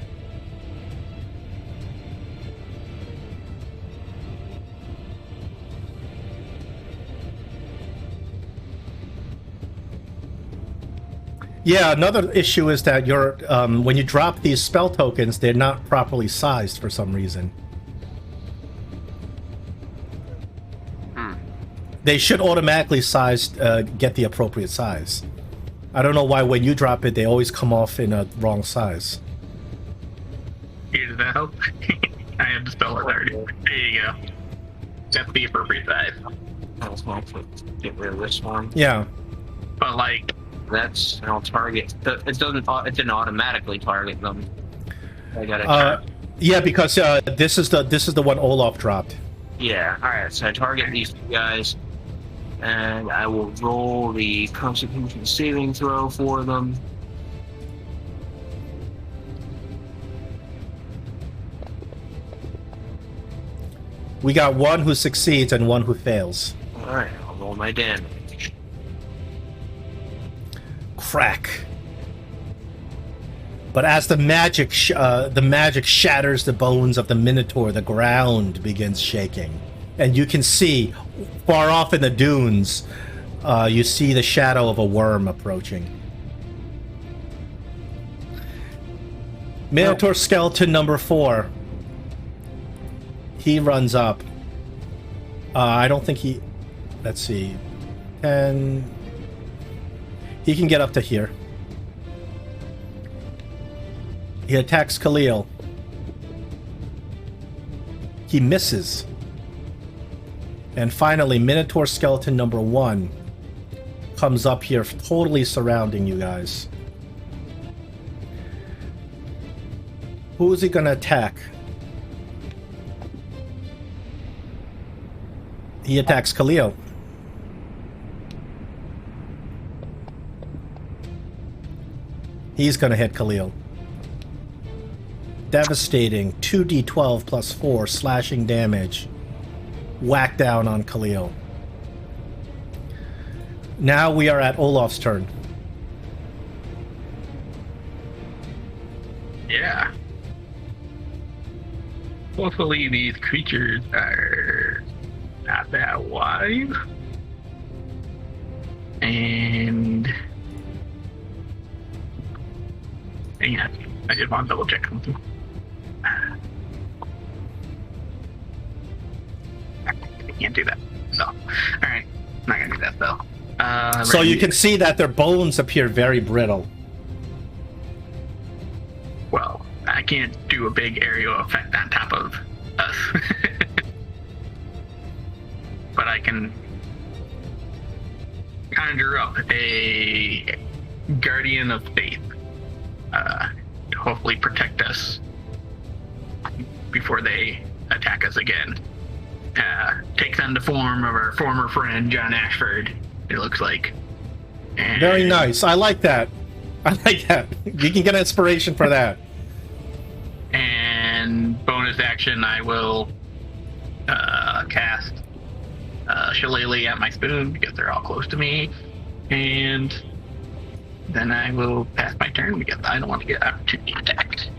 Yeah, another issue is that when you drop these spell tokens, they're not properly sized for some reason. They should automatically get the appropriate size. I don't know why when you drop it, they always come off in a wrong size. Here, does that help? I have the spell already. There you go. That's the appropriate size. I was going to get rid of this one. Yeah. But like, That's, and I'll target. It didn't automatically target them. I gotta check. Yeah, because this is the one Olaf dropped. Yeah. All right. So I target these two guys, and I will roll the Constitution saving throw for them. We got one who succeeds and one who fails. All right. I'll roll my damage. Crack. But as the magic shatters the bones of the Minotaur, the ground begins shaking, and you can see far off in the dunes. You see the shadow of a worm approaching. Minotaur skeleton number 4. He runs up. I don't think he... Let's see. 10... He can get up to here. He attacks Khalil. He misses. And finally, Minotaur skeleton number 1 comes up here, totally surrounding you guys. Who is he gonna attack? He attacks Khalil. He's gonna hit Khalil. Devastating 2d12 plus 4 slashing damage. Whack down on Khalil. Now we are at Olaf's turn. yeah. Hopefully these creatures are not that wise. And yeah, I just want to double check something. I can't do that. No. Alright. Not gonna do that though. So you can see that their bones appear very brittle. Well, I can't do a big aerial effect on top of us. But I can conjure up a guardian of faith to hopefully protect us before they attack us again. Takes on the form of our former friend John Ashford, it looks like. And Very nice. I like that. I like that. You can get inspiration for that. And bonus action, I will cast Shillelagh at my spoon because they're all close to me. And then I will pass my turn because I don't want to get opportunity attacked.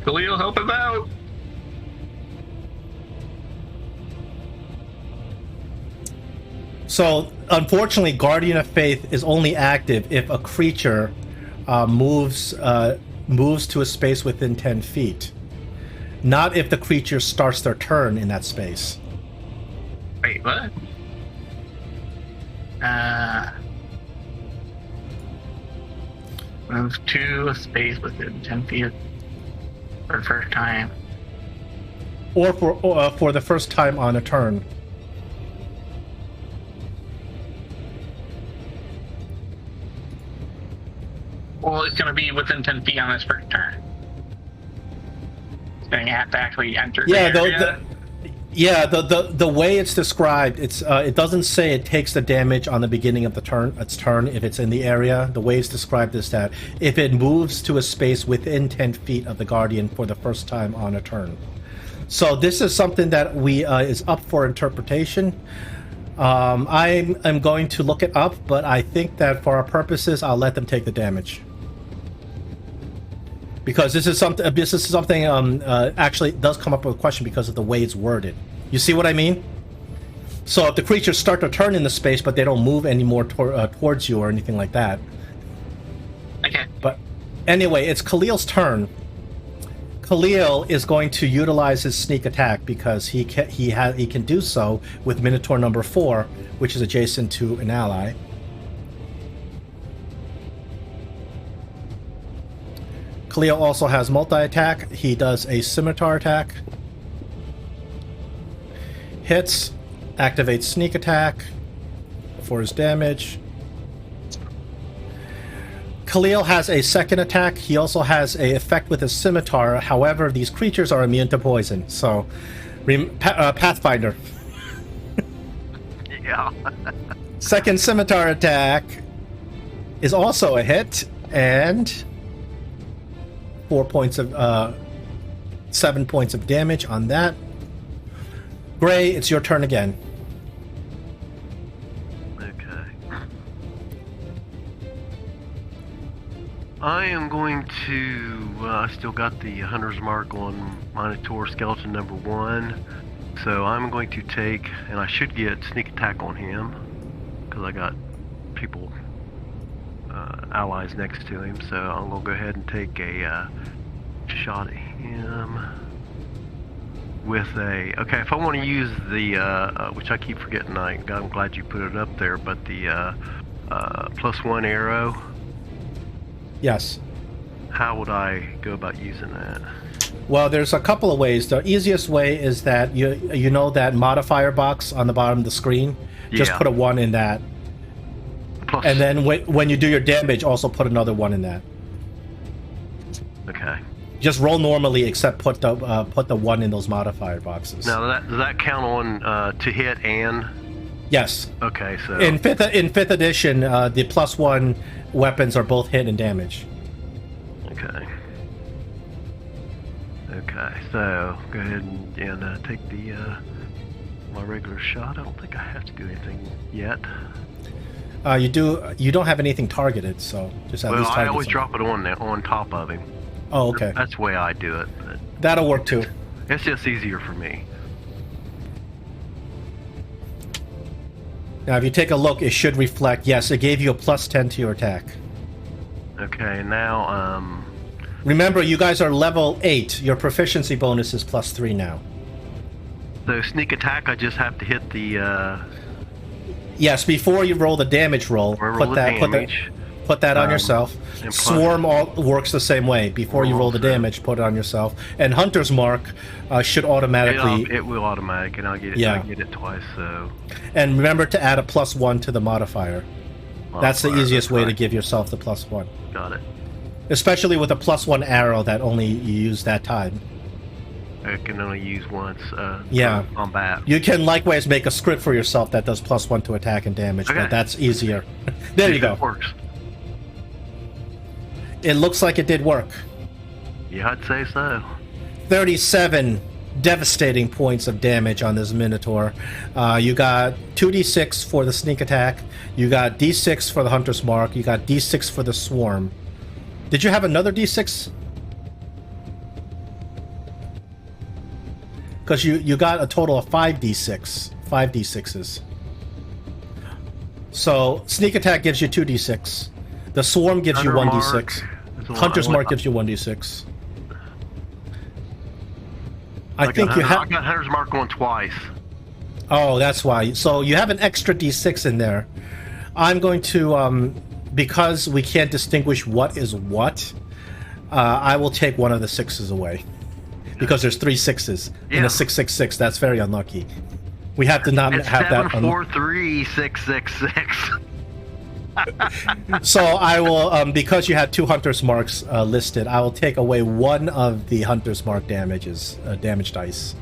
Khalil, help us out! So, unfortunately, Guardian of Faith is only active if a creature moves to a space within 10 feet. Not if the creature starts their turn in that space. Wait, what? Moves to a space within 10 feet for the first time. Or for the first time on a turn. Well, going to be within 10 feet on his first turn. So you have to actually enter the area. The way it's described, it doesn't say it takes the damage on the beginning of its turn if it's in the area. The way it's described is that if it moves to a space within 10 feet of the Guardian for the first time on a turn. So this is something that is up for interpretation. I am going to look it up, but I think that for our purposes, I'll let them take the damage. Because this is something actually it does come up with a question because of the way it's worded. You see what I mean? So if the creatures start to turn in the space, but they don't move anymore towards you or anything like that. Okay. But anyway, it's Khalil's turn. Khalil is going to utilize his sneak attack because he can do so with Minotaur number 4, which is adjacent to an ally. Khalil also has multi-attack. He does a scimitar attack. Hits, activates sneak attack for his damage. Khalil has a second attack. He also has a effect with his scimitar. However, these creatures are immune to poison. So, Pathfinder. Yeah. Second scimitar attack is also a hit, and 7 points of damage on that. Gray, it's your turn again. I am going to, I still got the Hunter's Mark on Minotaur Skeleton number 1, so I'm going to take, and I should get sneak attack on him, because I got people, allies next to him, so I'm going to go ahead and take a shot at him with a, okay, if I want to use the, which I keep forgetting, I'm glad you put it up there, but the +1 arrow. Yes. How would I go about using that? Well, there's a couple of ways. The easiest way is that you know that modifier box on the bottom of the screen? Just put a 1 in that. Plus, and then when you do your damage, also put another 1 in that. Okay. Just roll normally, except put the 1 in those modifier boxes. Now, does that count on to hit and? Yes. Okay, so in fifth edition, the +1 weapons are both hit and damage. Okay. Okay, so go ahead and take the my regular shot. I don't think I have to do anything yet. You don't have anything targeted, so just at least target I always something. drop it on there on top of him. Oh, okay. That's the way I do it. But that'll work too. It's just easier for me. Now, if you take a look, it should reflect. Yes, it gave you a +10 to your attack. Okay, now remember, you guys are level 8. Your proficiency bonus is +3 now. So sneak attack, I just have to hit the. Yes, before you roll the damage roll, put that on yourself. Swarm works the same way. Before you roll the damage, put it on yourself. And Hunter's Mark should automatically. It will automatic, and I'll get it. Yeah. I get it twice. So. And remember to add a +1 to the modifier. That's the easiest way to give yourself the +1. Got it. Especially with a +1 arrow that only you use that time. I can only use once. Yeah. On bat. You can likewise make a script for yourself that does +1 to attack and damage, but that's easier. There you go. It works. It looks like it did work. Yeah, I'd say so. 37 devastating points of damage on this Minotaur. You got 2d6 for the sneak attack. You got d6 for the Hunter's Mark. You got d6 for the Swarm. Did you have another d6? Because you got a total of 5d6. 5d6s. So, sneak attack gives you 2d6. The Swarm gives you 1d6. Hunter's Mark gives you 1d6. I think you have. I got Hunter's Mark on twice. Oh, that's why. So you have an extra d6 in there. I'm going to, because we can't distinguish what is what, I will take one of the 6s away. Because there's 3 6s in a 666. That's very unlucky. We have to not it's have 7, that. 4, 3, 6, 6, 6. So I will, because you had 2 hunter's marks listed, I will take away 1 of the hunter's mark damages, damage dice.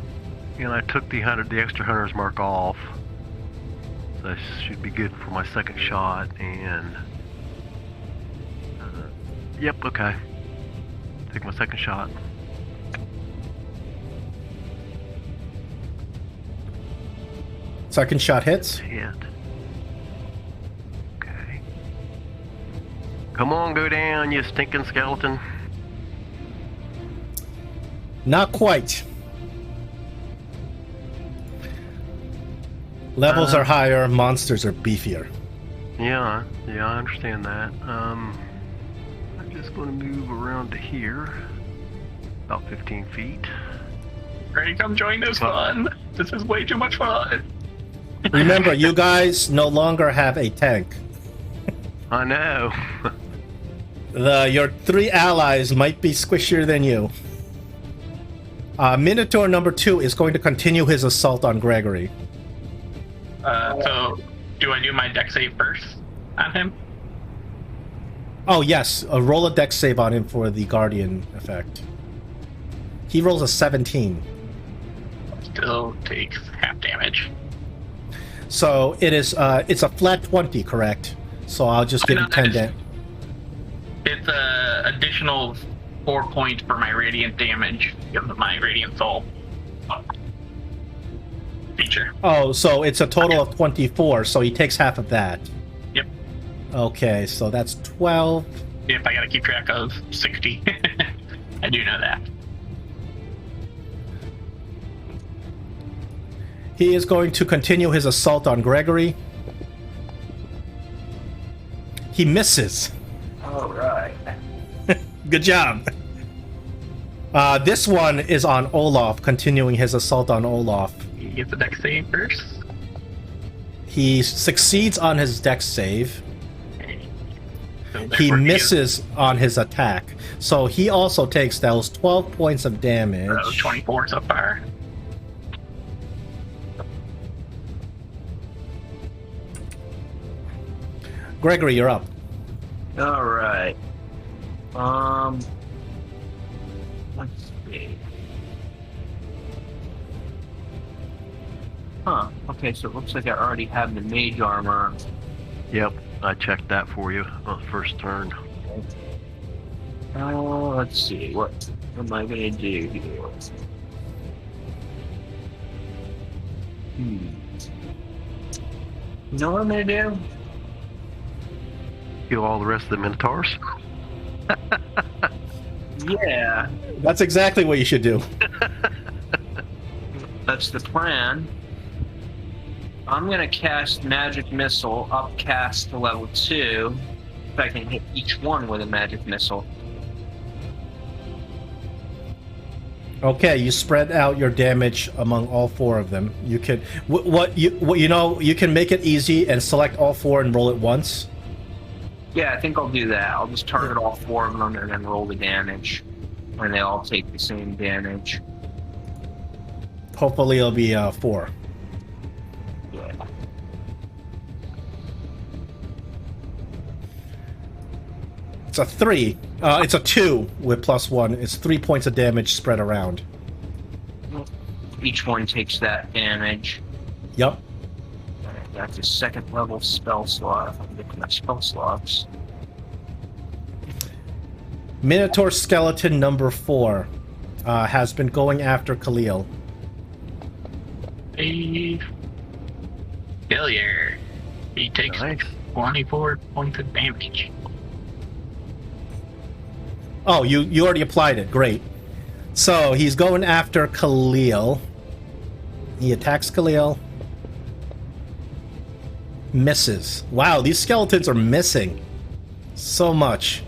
And I took the extra hunter's mark off. So that should be good for my second shot. And yep, okay. Take my second shot. Second shot hits. Hit. Okay. Come on, go down, you stinking skeleton. Not quite. Levels are higher, monsters are beefier. Yeah, I understand that. I'm just going to move around to here. About 15 feet. Ready, come join this fun. This is way too much fun. Remember, you guys no longer have a tank. I know. Your 3 allies might be squishier than you. Minotaur number 2 is going to continue his assault on Gregory. So, do I do my deck save first on him? Oh, yes. Roll a dex save on him for the Guardian effect. He rolls a 17. Still takes half damage. So it's a flat 20, correct? So I'll just give him 10 damage. It's a additional 4 points for my radiant damage because of my radiant soul feature. Oh, so it's a total of 24, so he takes half of that. Yep. Okay, so that's 12. Yep, I gotta keep track of 60. I do know that. He is going to continue his assault on Gregory. He misses. All right. Good job. This one is on Olaf, continuing his assault on Olaf. He gets a deck save first. He succeeds on his dex save. So He therefore misses on his attack. So he also takes those 12 points of damage. 24 so far. Gregory, you're up. All right. Let's see. Huh. Okay, so it looks like I already have the mage armor. Yep, I checked that for you on the first turn. Let's see. What am I gonna do here? You know what I'm gonna do? Kill all the rest of the Minotaurs. Yeah, That's exactly what you should do. that's the plan. I'm gonna cast Magic Missile, upcast to level 2. If I can hit each one with a Magic Missile. Okay, you spread out your damage among all 4 of them. You can you can make it easy and select all 4 and roll it once. Yeah, I think I'll do that. I'll just target all 4 of them and then roll the damage. And they all take the same damage. Hopefully it'll be 4. Yeah. It's a 3. It's a 2 with +1. It's 3 points of damage spread around. Each one takes that damage. Yep. That's a 2nd level spell slot. If I can get to my spell slots. Minotaur skeleton number 4 has been going after Khalil. A failure. He takes Nice. 24 points of damage. Oh, you already applied it. Great. So he's going after Khalil. He attacks Khalil. Misses. Wow, these skeletons are missing so much.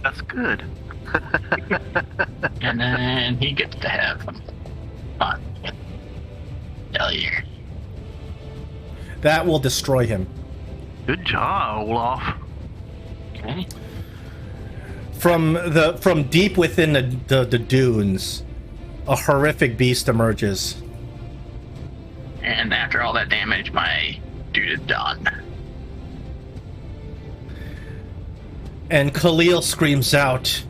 That's good. And then he gets to have some fun. Failure. That will destroy him. Good job, Olaf. Okay. From deep within the dunes, a horrific beast emerges. And after all that damage, my dude is done. And Khalil screams out,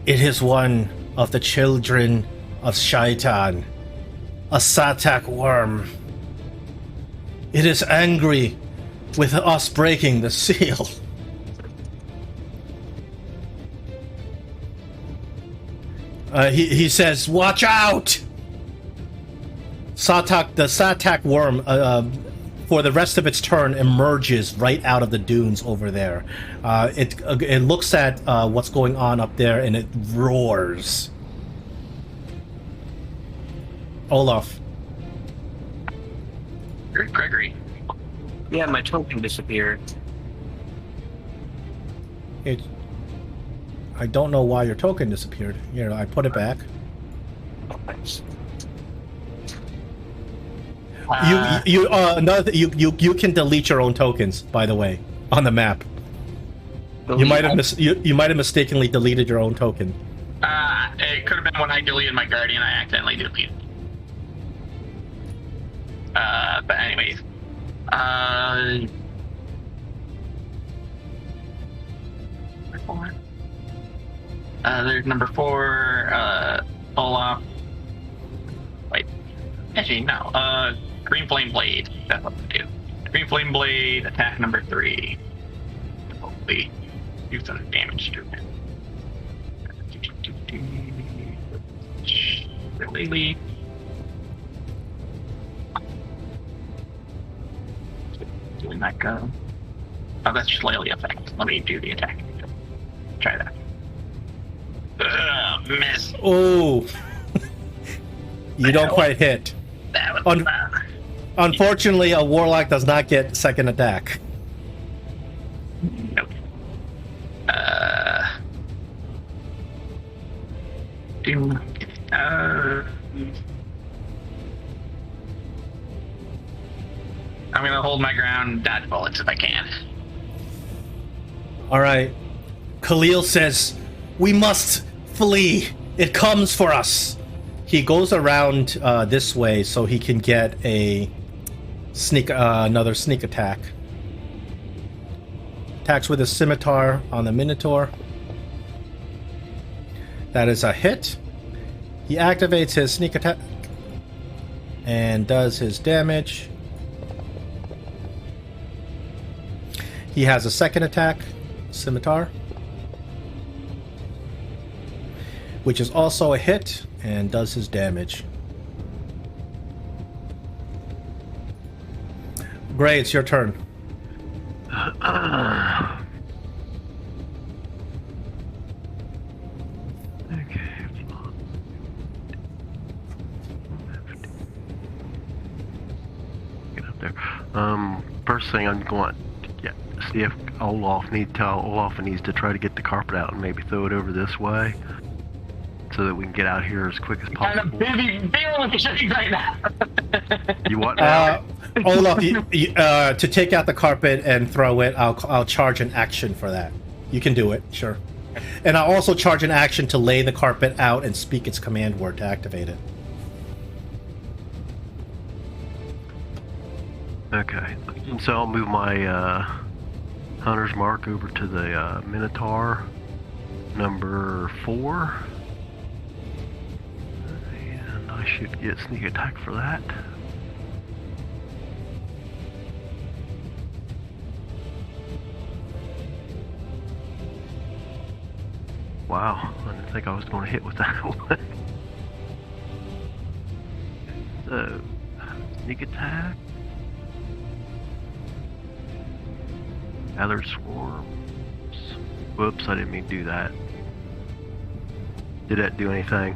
"It is one of the children of Shaitan, a Satak worm. It is angry with us breaking the seal." He says, "Watch out!" The Satak worm, for the rest of its turn, emerges right out of the dunes over there. It looks at what's going on up there, and it roars. Olaf. Gregory. Yeah, my token disappeared. I don't know why your token disappeared. Here, I put it back. Thanks. You can delete your own tokens, by the way, on the map. You might have mistakenly deleted your own token. It could have been when I deleted my guardian. I accidentally deleted. But anyways, there's number 4, Olaf. Wait, actually no. Green Flame Blade. That's what to do. Green Flame Blade, attack number 3. Hopefully, do some damage to it. Really. Doing that go. Oh, that's just Lily effect. Let me do the attack. Try that. Miss. Oh, you don't quite hit. That was Unfortunately, a warlock does not get second attack. Nope. I'm gonna hold my ground, dodge bullets if I can. All right. Khalil says, "We must flee. It comes for us." He goes around this way so he can get another sneak attack. Attacks with a scimitar on the Minotaur. That is a hit. He activates his sneak attack and does his damage. He has a second attack, scimitar, which is also a hit and does his damage. Gray, it's your turn. Get up there. First thing I'm going to see if Olaf needs to try to get the carpet out and maybe throw it over this way, so that we can get out here as quick as possible. I'm busy dealing with the shit right now. You what now? Olaf, to take out the carpet and throw it, I'll charge an action for that. You can do it, sure. And I'll also charge an action to lay the carpet out and speak its command word to activate it. Okay, so I'll move my Hunter's Mark over to the Minotaur, number 4. And I should get sneak attack for that. Wow, I didn't think I was going to hit with that one. So, sneak attack. Gather swarms. Whoops, I didn't mean to do that. Did that do anything?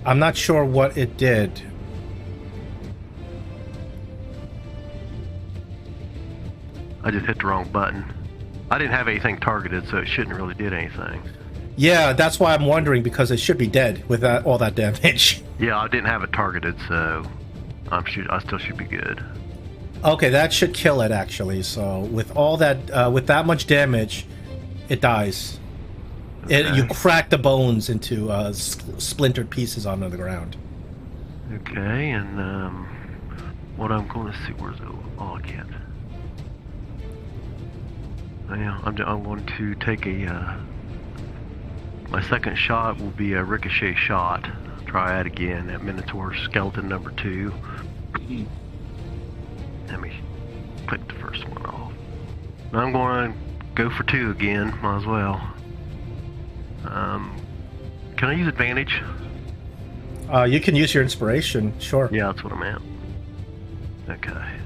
I'm not sure what it did. I just hit the wrong button. I didn't have anything targeted, so it shouldn't really did anything. Yeah, that's why I'm wondering, because it should be dead with all that damage. Yeah, I didn't have it targeted, so I still should be good. Okay, that should kill it actually. So with all that, with that much damage, it dies. Okay. You crack the bones into splintered pieces onto the ground. Okay, and what I'm going to see, where's the... Oh, I can't. Yeah, I'm going to take a. My second shot will be a ricochet shot. Try that again at Minotaur skeleton number 2. Let me click the first one off. Now I'm going to go for 2 again. Might as well. Can I use advantage? You can use your inspiration, sure. Yeah, that's what I meant. Okay.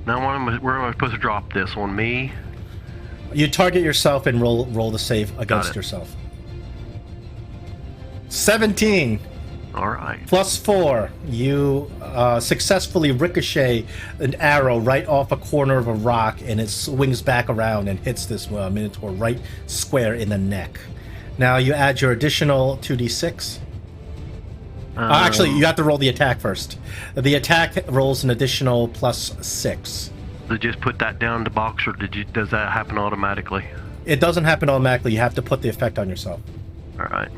Now where am I supposed to drop this? On me? You target yourself and roll the save against yourself. 17 Alright. plus 4. You successfully ricochet an arrow right off a corner of a rock, and it swings back around and hits this Minotaur right square in the neck. Now you add your additional 2d6. Actually, you have to roll the attack first. The attack rolls an additional plus 6. So just put that down in the box, or does that happen automatically? It doesn't happen automatically. You have to put the effect on yourself. Alright.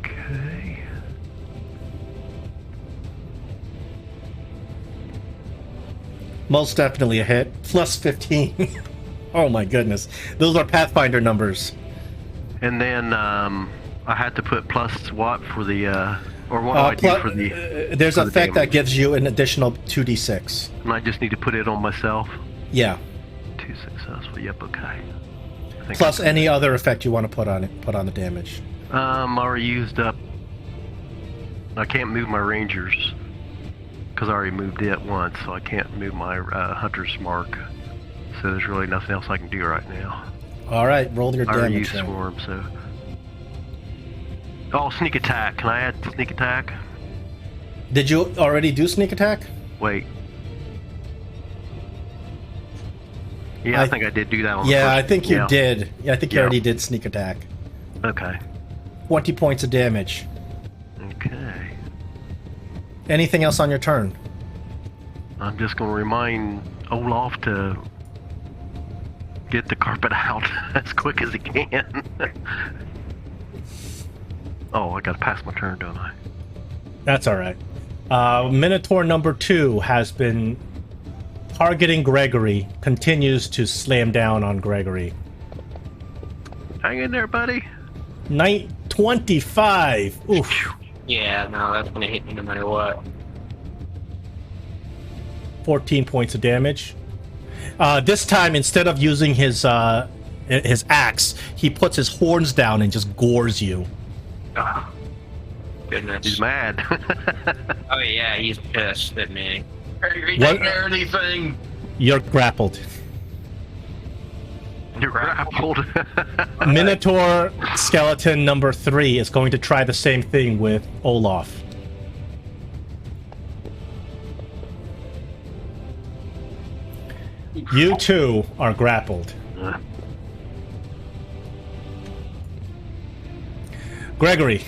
Okay. Most definitely a hit. Plus 15. Oh my goodness. Those are Pathfinder numbers. And then I had to put plus what for the or what do I do for the there's for an the effect that damage? gives you an additional 2d6. And I just need to put it on myself. Yeah. 2 successful. Yep. Okay. I think Plus any other effect you want to put on the damage. I already used up. I can't move my rangers because I already moved it once, so I can't move my hunter's mark. So there's really nothing else I can do right now. All right, roll your I already damage. used Then. swarm, so. Oh, sneak attack. Can I add sneak attack? Did you already do sneak attack? Wait. Yeah, I think I did do that on the Yeah, first- I think you yeah. did. Yeah, I think you Yeah. already did sneak attack. Okay. 20 points of damage. Okay. Anything else on your turn? I'm just going to remind Olaf to get the carpet out as quick as he can. Oh, I got to pass my turn, don't I? That's all right. Minotaur number 2 has been targeting Gregory, continues to slam down on Gregory. Hang in there, buddy. 25. Oof. Yeah, no, that's gonna hit me no matter what. 14 points of damage. This time, instead of using his axe, he puts his horns down and just gores you. Oh, goodness. He's mad. Oh yeah, he's pissed at me. Hey, you What? taking anything? You're grappled. You're grappled. Minotaur skeleton number 3 is going to try the same thing with Olaf. You two are grappled. Gregory,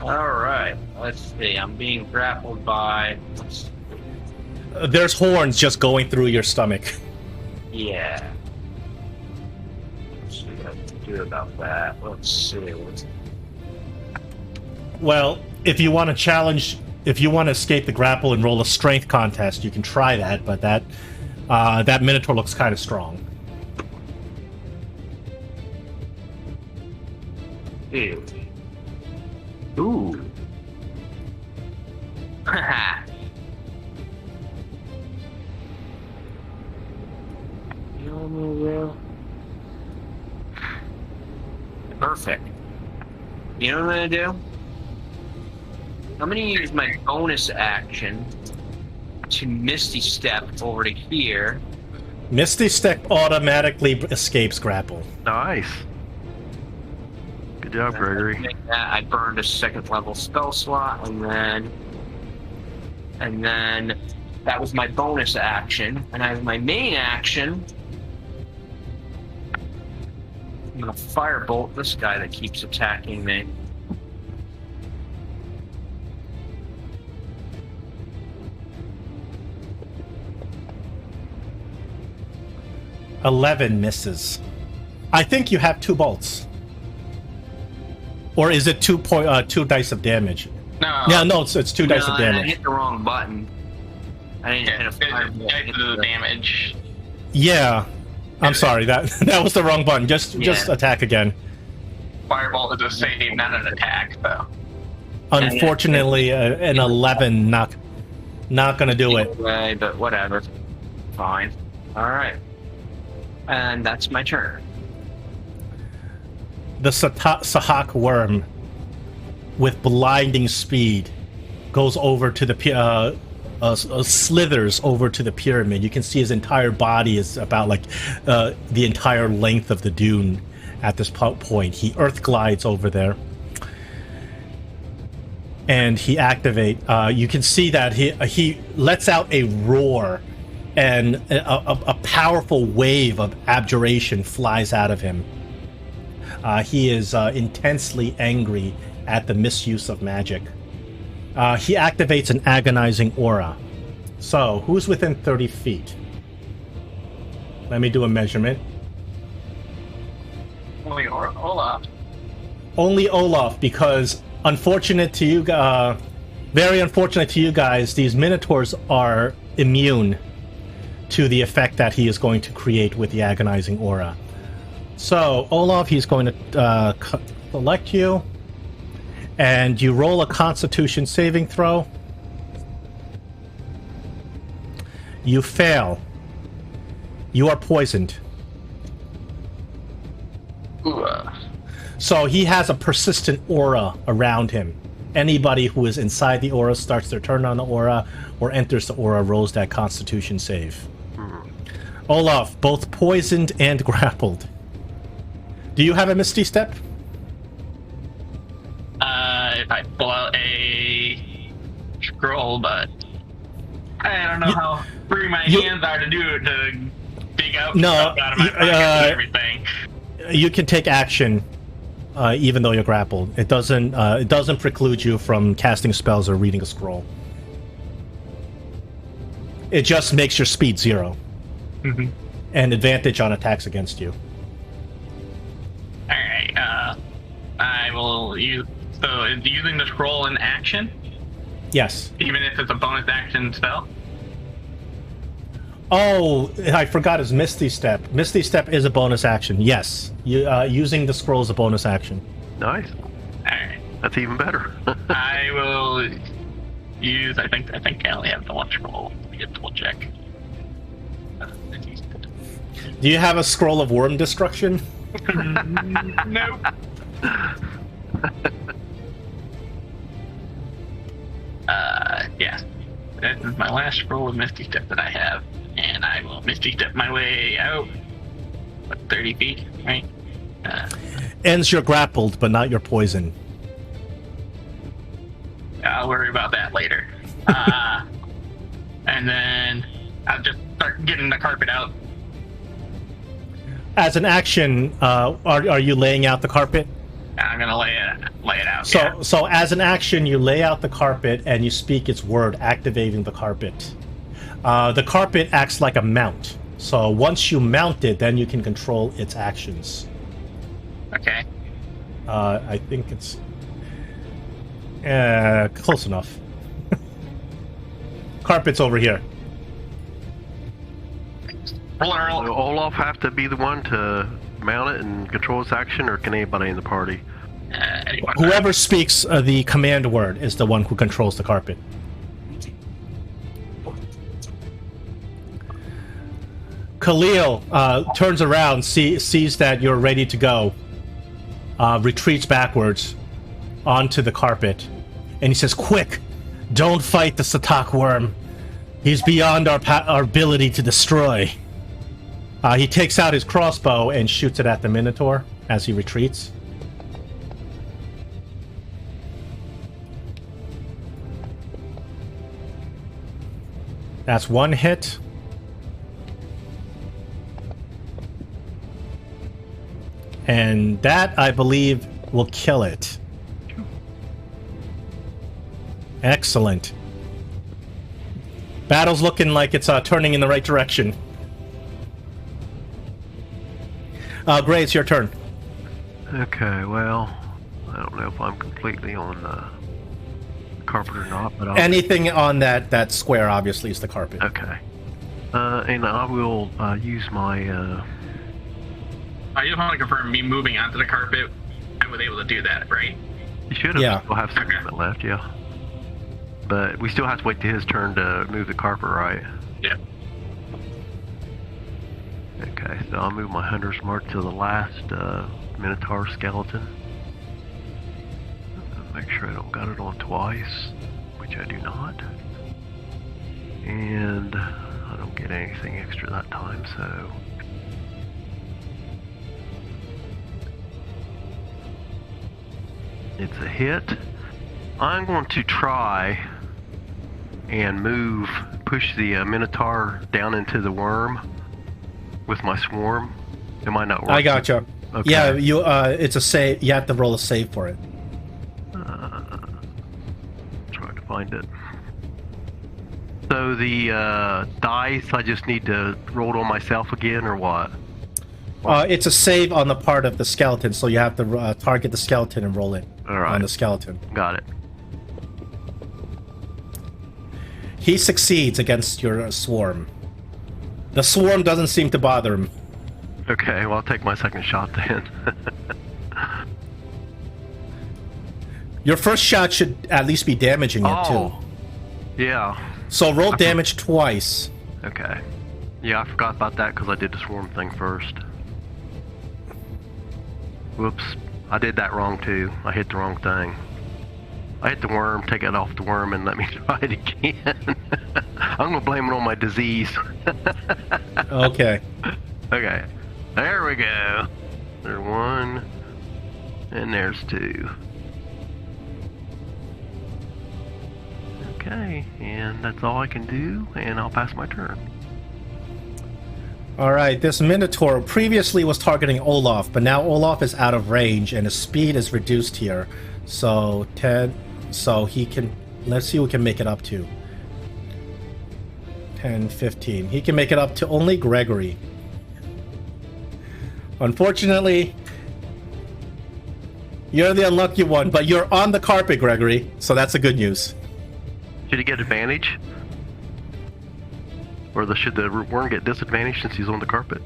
Alright, let's see. I'm being grappled by. there's horns just going through your stomach. Yeah. Let's see what I can do about that. Let's see. Well, if you want to challenge, if you want to escape the grapple and roll a strength contest, you can try that, but that Minotaur looks kind of strong. Ew. Ooh. Haha. Perfect. You know what I'm gonna do? I'm gonna use my bonus action to Misty Step over to here. Misty Step automatically escapes grapple. Nice. Good job, Gregory. Make that, I burned a second level spell slot, and then that was my bonus action. And as my main action, I'm gonna firebolt this guy that keeps attacking me. $11 misses. I think you have 2 bolts. Or is it 2 dice of damage? No. Yeah, no, it's 2 dice of I damage. hit the wrong button. I didn't hit a fireball. I hit The damage. Yeah, I'm sorry, that was the wrong button. Just Yeah. attack again. Fireball is a save, not an attack, though. Unfortunately, an 11 not gonna do it. Way, but whatever. Fine. Alright. And that's my turn. The Sahak worm, with blinding speed, goes over to the slithers over to the pyramid. You can see his entire body is about like the entire length of the dune at this point. He earth glides over there, and he activate. You can see that he lets out a roar, and a powerful wave of abjuration flies out of him. He is intensely angry at the misuse of magic. He activates an agonizing aura. So, who's within 30 feet? Let me do a measurement. Only Olaf. Only Olaf, because unfortunate to you, very unfortunate to you guys, these minotaurs are immune to the effect that he is going to create with the agonizing aura. So, Olaf, he's going to select you, and you roll a Constitution saving throw. You fail. You are poisoned. Ooh, So he has a persistent aura around him. Anybody who is inside the aura starts their turn on the aura or enters the aura rolls that Constitution save. Olaf, both poisoned and grappled. Do you have a Misty Step? if I pull out a scroll, but I don't know how free my hands are to do it, to dig out stuff out of my pockets and everything. You can take action, even though you're grappled. It doesn't preclude you from casting spells or reading a scroll. It just makes your speed 0. Mm-hmm. And advantage on attacks against you. Alright, I will use... So, is using the scroll an action? Yes. Even if it's a bonus action spell? Oh, I forgot his Misty Step. Misty Step is a bonus action, yes. Using the scroll is a bonus action. Nice. Alright. That's even better. I will use... I think I only have the one scroll. Let me get double check. Do you have a scroll of worm destruction? Nope. Yeah. That is my last scroll of Misty Step that I have. And I will Misty Step my way out. What, 30 feet, right? Ends your grappled, but not your poison. I'll worry about that later. And then I'll just start getting the carpet out. As an action, are you laying out the carpet? I'm gonna lay it out. So as an action, you lay out the carpet and you speak its word, activating the carpet. The carpet acts like a mount. So once you mount it, then you can control its actions. Okay. I think it's close enough. Carpet's over here. Roll. Will Olaf have to be the one to mount it and control its action, or can anybody in the party? Anyone. Whoever speaks the command word is the one who controls the carpet. Khalil turns around, sees that you're ready to go, retreats backwards onto the carpet, and he says, "Quick! Don't fight the Satak worm. He's beyond our ability to destroy." He takes out his crossbow and shoots it at the Minotaur as he retreats. That's one hit. And that, I believe, will kill it. Excellent. Battle's looking like it's turning in the right direction. Gray, it's your turn. Okay, well, I don't know if I'm completely on carpet or not, but I'll... Anything on that square, obviously, is the carpet. Okay. And I will use my... I just want to confirm me moving onto the carpet. I was able to do that, right? You should have still have some Okay. movement left, yeah. But we still have to wait till his turn to move the carpet, right? Yeah. Okay, so I'll move my hunter's mark to the last Minotaur skeleton. Make sure I don't got it on twice, which I do not. And I don't get anything extra that time, so... It's a hit. I'm going to try and push the Minotaur down into the worm with my swarm. It might not work. I gotcha. Okay. Yeah, you. It's a save. You have to roll a save for it. Try to find it. So the dice, I just need to roll it on myself again, or what? It's a save on the part of the skeleton, so you have to target the skeleton and roll it on the skeleton. Got it. He succeeds against your swarm. The swarm doesn't seem to bother him. Okay, well, I'll take my second shot then. Your first shot should at least be damaging it, too. Yeah. So roll damage twice. Okay. Yeah, I forgot about that because I did the swarm thing first. Whoops. I did that wrong, too. I hit the wrong thing. I hit the worm, take it off the worm, and let me try it again. I'm going to blame it on my disease. Okay. Okay. There we go. There's one. And there's two. Okay. And that's all I can do, and I'll pass my turn. Alright, this Minotaur previously was targeting Olaf, but now Olaf is out of range and his speed is reduced here. So, so he can... Let's see what we can make it up to. 10, 15. He can make it up to only Gregory. Unfortunately, you're the unlucky one, but you're on the carpet, Gregory, so that's the good news. Should he get advantage? Or should the worm get disadvantage since he's on the carpet?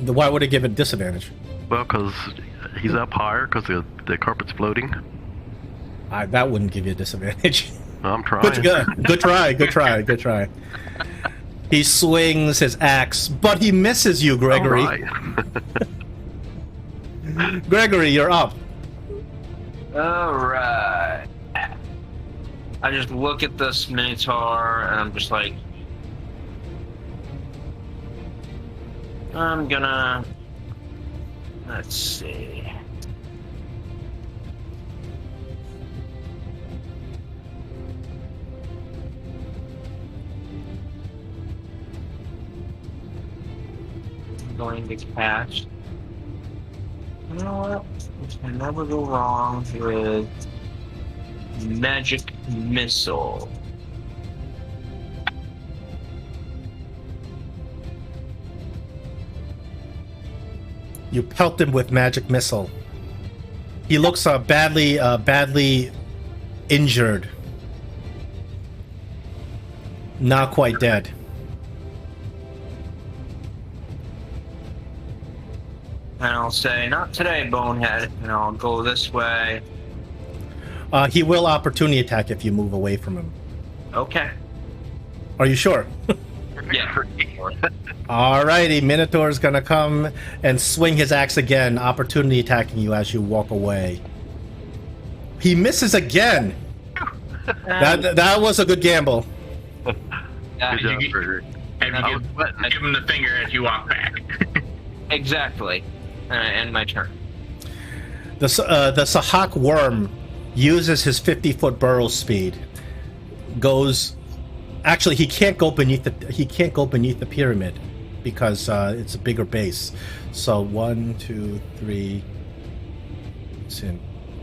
Why would it give it disadvantage? Well, because he's up higher because the carpet's floating. That wouldn't give you a disadvantage. I'm trying. Good try, good try, good try. He swings his axe, but he misses you, Gregory. All right. Gregory, you're up. Alright. I just look at this Minotaur and I'm just like, I'm gonna... Let's see. I'm going to cast... You know what? You can never go wrong with Magic Missile. You pelt him with magic missile. He looks badly injured. Not quite dead. And I'll say, not today, bonehead. And I'll go this way. He will opportunity attack if you move away from him. Okay. Are you sure? Yeah. Alrighty, Minotaur's gonna come and swing his axe again, opportunity attacking you as you walk away. He misses again! That was a good gamble. Good job, Gregory. And you give him the finger as you walk back. Exactly. And I end my turn. The Sahak worm uses his 50-foot burrow speed. Actually, he can't go beneath the pyramid because it's a bigger base. So 1, 2, 3,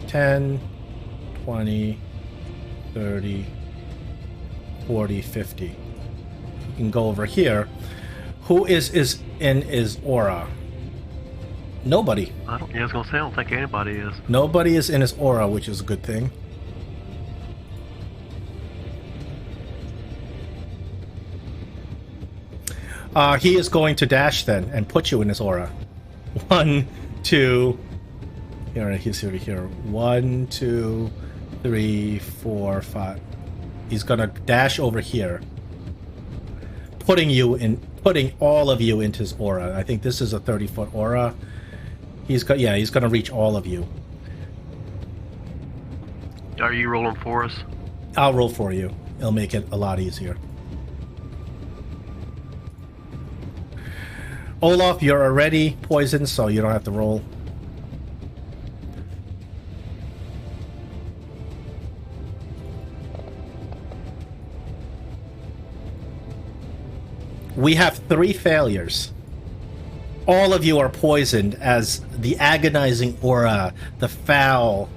10, 20, 30, 40, 50. He can go over here. Who is in his aura? Nobody. I was gonna say, I don't think anybody is. Nobody is in his aura, which is a good thing. He is going to dash then and put you in his aura. 1, 2. Here, he's over here. 1, 2, 3, 4, 5. He's gonna dash over here, putting all of you into his aura. I think this is a 30-foot aura. He's gonna reach all of you. Are you rolling for us? I'll roll for you. It'll make it a lot easier. Olaf, you're already poisoned, so you don't have to roll. We have 3 failures. All of you are poisoned as the agonizing aura, the foul,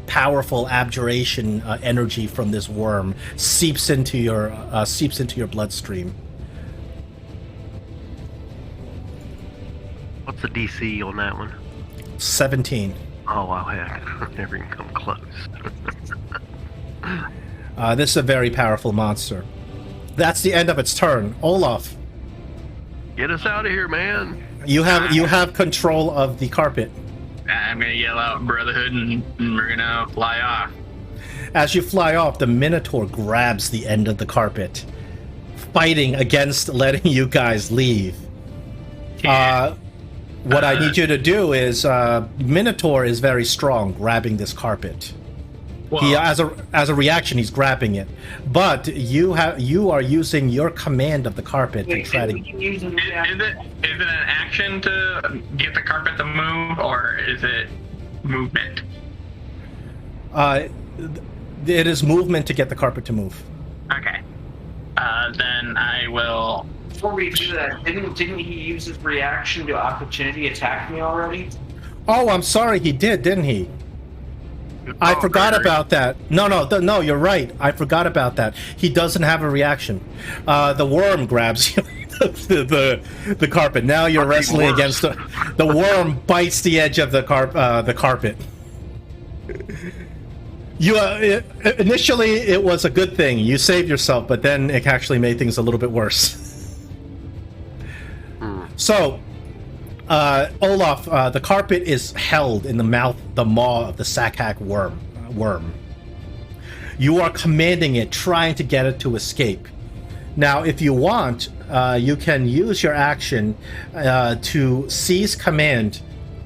powerful abjuration energy from this worm seeps into your bloodstream. What's the DC on that one? 17. Oh wow, heck, never even come close. This is a very powerful monster. That's the end of its turn. Olaf, Get us out of here, man! you have control of the carpet. I'm gonna yell out Brotherhood and we're gonna fly off. As you fly off, the Minotaur grabs the end of the carpet, fighting against letting you guys leave. What I need you to do is, Minotaur is very strong, grabbing this carpet. Well, He, as a reaction, he's grabbing it, but you are using your command of the carpet to try to. is it an action to get the carpet to move, or is it movement? It is movement to get the carpet to move. Okay. Then I will. Before we do that, didn't he use his reaction to opportunity attack me already? Oh, I'm sorry, he did, didn't he? I forgot about that. No, you're right. I forgot about that. He doesn't have a reaction. The worm grabs you, the carpet. Now you're wrestling against the worm. Bites the edge of the carpet. You initially it was a good thing. You saved yourself, but then it actually made things a little bit worse. So, Olaf, the carpet is held in the maw of the Sakhak worm. You are commanding it, trying to get it to escape. Now, if you want, you can use your action to seize command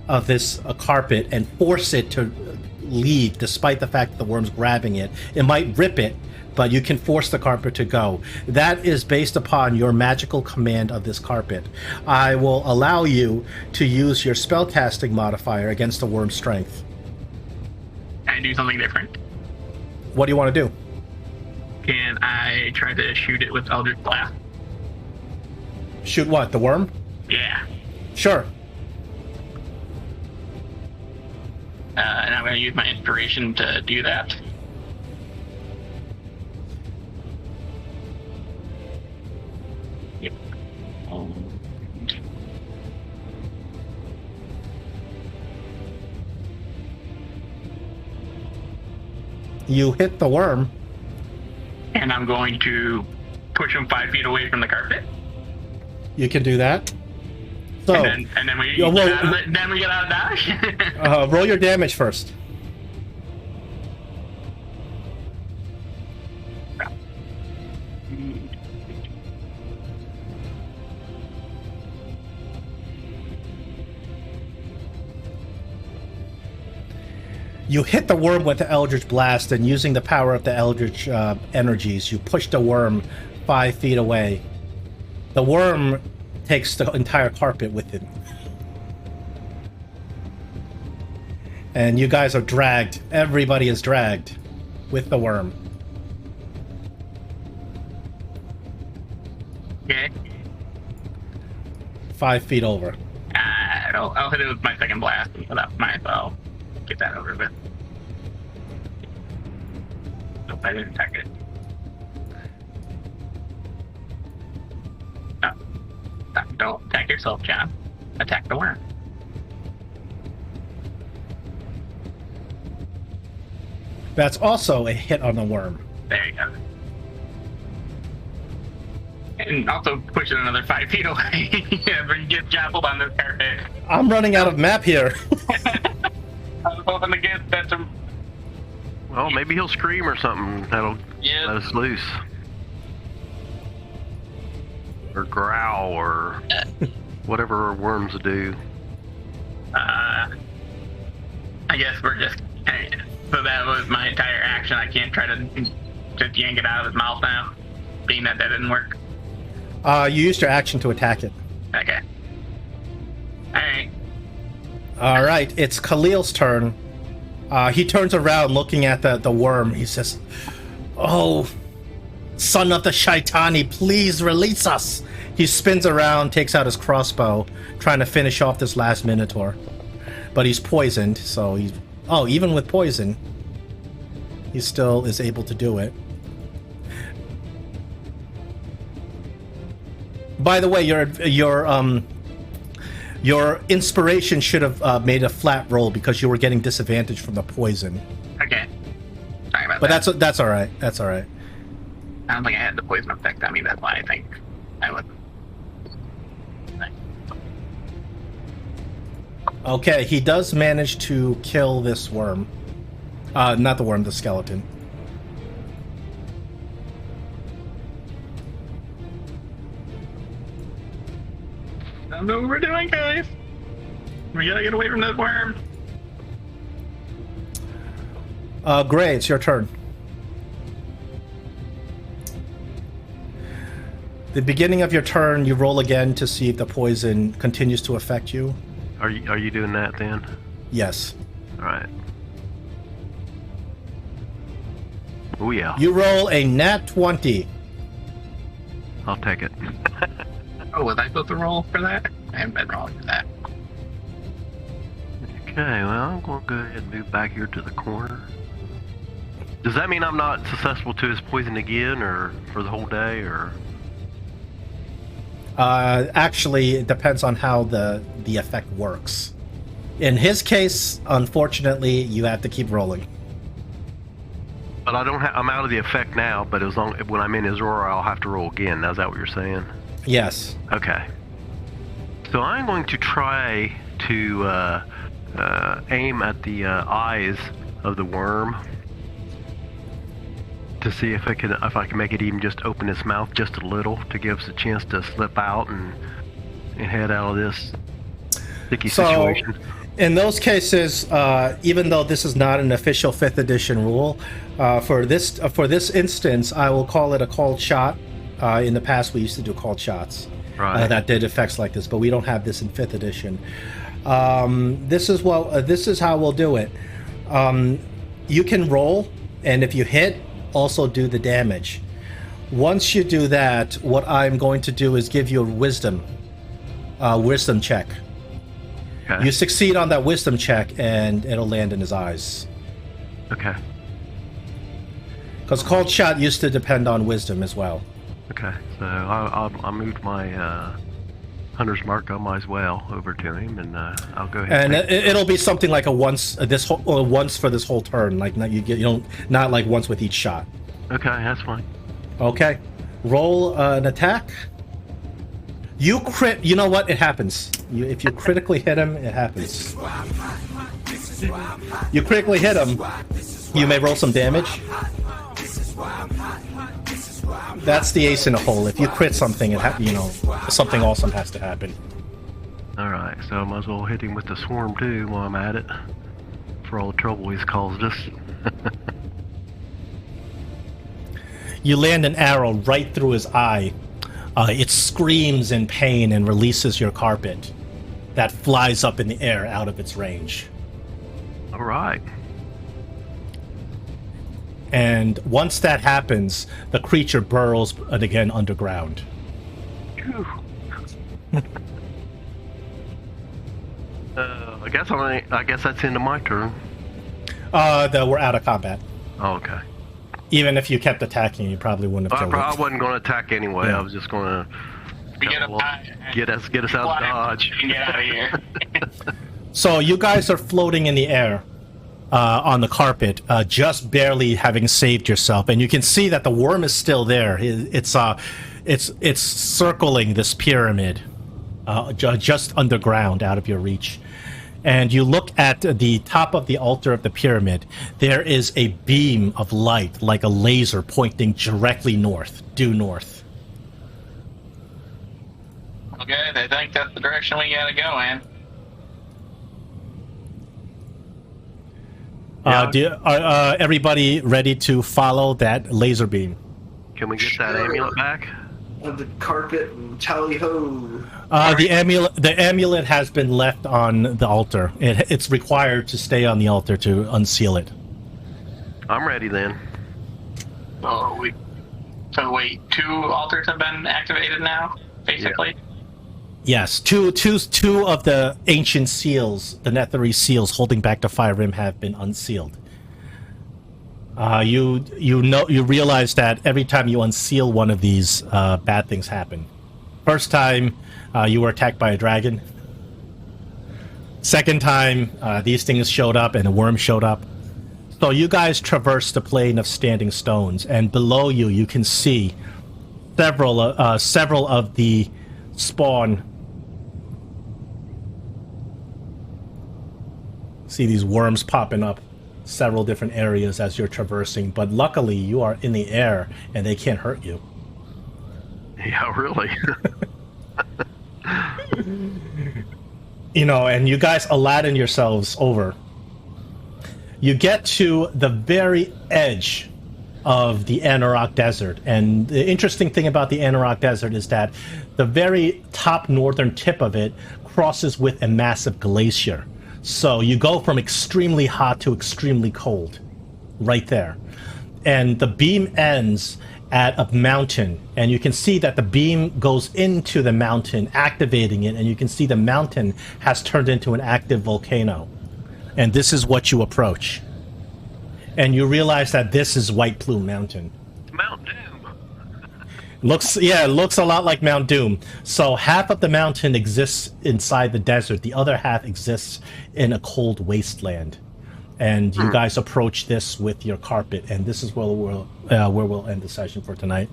of this carpet and force it to leave, despite the fact that the worm's grabbing it. It might rip it, but you can force the carpet to go. That is based upon your magical command of this carpet. I will allow you to use your spellcasting modifier against the worm's strength. Can I do something different? What do you want to do? Can I try to shoot it with Eldritch Blast? Shoot what? The worm? Yeah. Sure. And I'm going to use my inspiration to do that. Yep. You hit the worm. And I'm going to push him 5 feet away from the carpet. You can do that. So, and then we get out of Dodge. roll your damage first. You hit the worm with the Eldritch Blast, and using the power of the Eldritch energies, you push the worm 5 feet away. The worm takes the entire carpet with it. And you guys are dragged. Everybody is dragged with the worm. Okay. 5 feet over. I'll hit it with my second blast, so that's mine, so I'll get that over with. Nope, I didn't attack it. No. Don't attack yourself, John. Attack the worm. That's also a hit on the worm. There you go. And also push it another 5 feet away. Yeah, but you get jostled on this carpet. I'm running out of map here. I was hoping to get that some. Well, maybe he'll scream or something. That'll let us loose. Or growl, or whatever worms do. I guess we're just. So that was my entire action. I can't try to just yank it out of his mouth now, being that didn't work. You used your action to attack it. Okay. Alright. Alright, it's Khalil's turn. He turns around looking at the worm. He says, "Oh, son of the Shaitani, please release us." He spins around, takes out his crossbow, trying to finish off this last Minotaur. But he's poisoned, so he's... Oh, even with poison, he still is able to do it. By the way, your inspiration should have made a flat roll because you were getting disadvantage from the poison. Okay. Sorry about But that. that's all right. That's all right. I don't think I had the poison effect on me. That's why I think I would. Okay, he does manage to kill this worm. Not the worm, the skeleton. I don't know what we're doing, guys. We gotta get away from that worm. Gray, it's your turn. The beginning of your turn, you roll again to see if the poison continues to affect you. Are you doing that then? Yes. All right. Oh yeah. You roll a nat 20. I'll take it. Oh, was I supposed to roll for that? I haven't been rolling for that. Okay, well, I'm going to go ahead and move back here to the corner. Does that mean I'm not susceptible to his poison again, or for the whole day, or? Actually, it depends on how the effect works. In his case, unfortunately, you have to keep rolling. But I don't. I'm out of the effect now. But as long when I'm in his aura, I'll have to roll again. Now, is that what you're saying? Yes. Okay. So I'm going to try to aim at the eyes of the worm to see if I can make it even just open its mouth just a little to give us a chance to slip out and head out of this sticky situation. In those cases, even though this is not an official 5th edition rule, for this instance, I will call it a called shot. In the past, we used to do called shots that did effects like this, but we don't have this in 5th edition. This is how we'll do it. You can roll, and if you hit, also do the damage. Once you do that, what I'm going to do is give you a wisdom check. Okay. You succeed on that wisdom check, and it'll land in his eyes. Okay. Because called shot used to depend on wisdom as well. Okay, so I moved my hunter's mark on my as well over to him, and I'll go ahead. And it'll be something like a once for this whole turn, like not like once with each shot. Okay, that's fine. Okay, roll an attack. You crit. You know what? It happens. If you critically hit him, it happens. You critically hit him. You may roll some damage. That's the ace in the hole. If you crit something, something awesome has to happen. Alright, so I might as well hit him with the swarm too while I'm at it. For all the trouble he's caused us. You land an arrow right through his eye. It screams in pain and releases your carpet that flies up in the air out of its range. Alright. And once that happens, the creature burrows again underground. I guess that's into my turn. We're out of combat. Oh, okay. Even if you kept attacking, you probably wouldn't have killed I wasn't going to attack anyway. Yeah. I was just going to get us out of Dodge. Get out of here. So you guys are floating in the air on the carpet, just barely having saved yourself, and you can see that the worm is still there. It's circling this pyramid, just underground, out of your reach. And you look at the top of the altar of the pyramid. There is a beam of light, like a laser, pointing directly north, due north. Okay, I think that's the direction we gotta go in. Everybody ready to follow that laser beam? Can we get that amulet back? The carpet and tally ho. The amulet has been left on the altar. It's required to stay on the altar to unseal it. I'm ready then. So wait, 2 altars have been activated now, basically. Yes, two of the ancient seals, the Netherese seals holding back the Fire Rim, have been unsealed. You realize that every time you unseal one of these, bad things happen. First time, you were attacked by a dragon. Second time, these things showed up and a worm showed up. So you guys traverse the plane of standing stones, and below you, you can see several of the spawn. See these worms popping up several different areas as you're traversing, but luckily you are in the air and they can't hurt you. Yeah, really. And you guys Aladdin yourselves over. You get to the very edge of the Anorak Desert, and the interesting thing about the Anorak Desert is that the very top northern tip of it crosses with a massive glacier. So you go from extremely hot to extremely cold right there. And the beam ends at a mountain, and you can see that the beam goes into the mountain, activating it, and you can see the mountain has turned into an active volcano. And this is what you approach. And you realize that this is White Plume Mountain. Mount Doom. It looks a lot like Mount Doom. So half of the mountain exists inside the desert. The other half exists in a cold wasteland. And you guys approach this with your carpet. And this is where we'll end the session for tonight.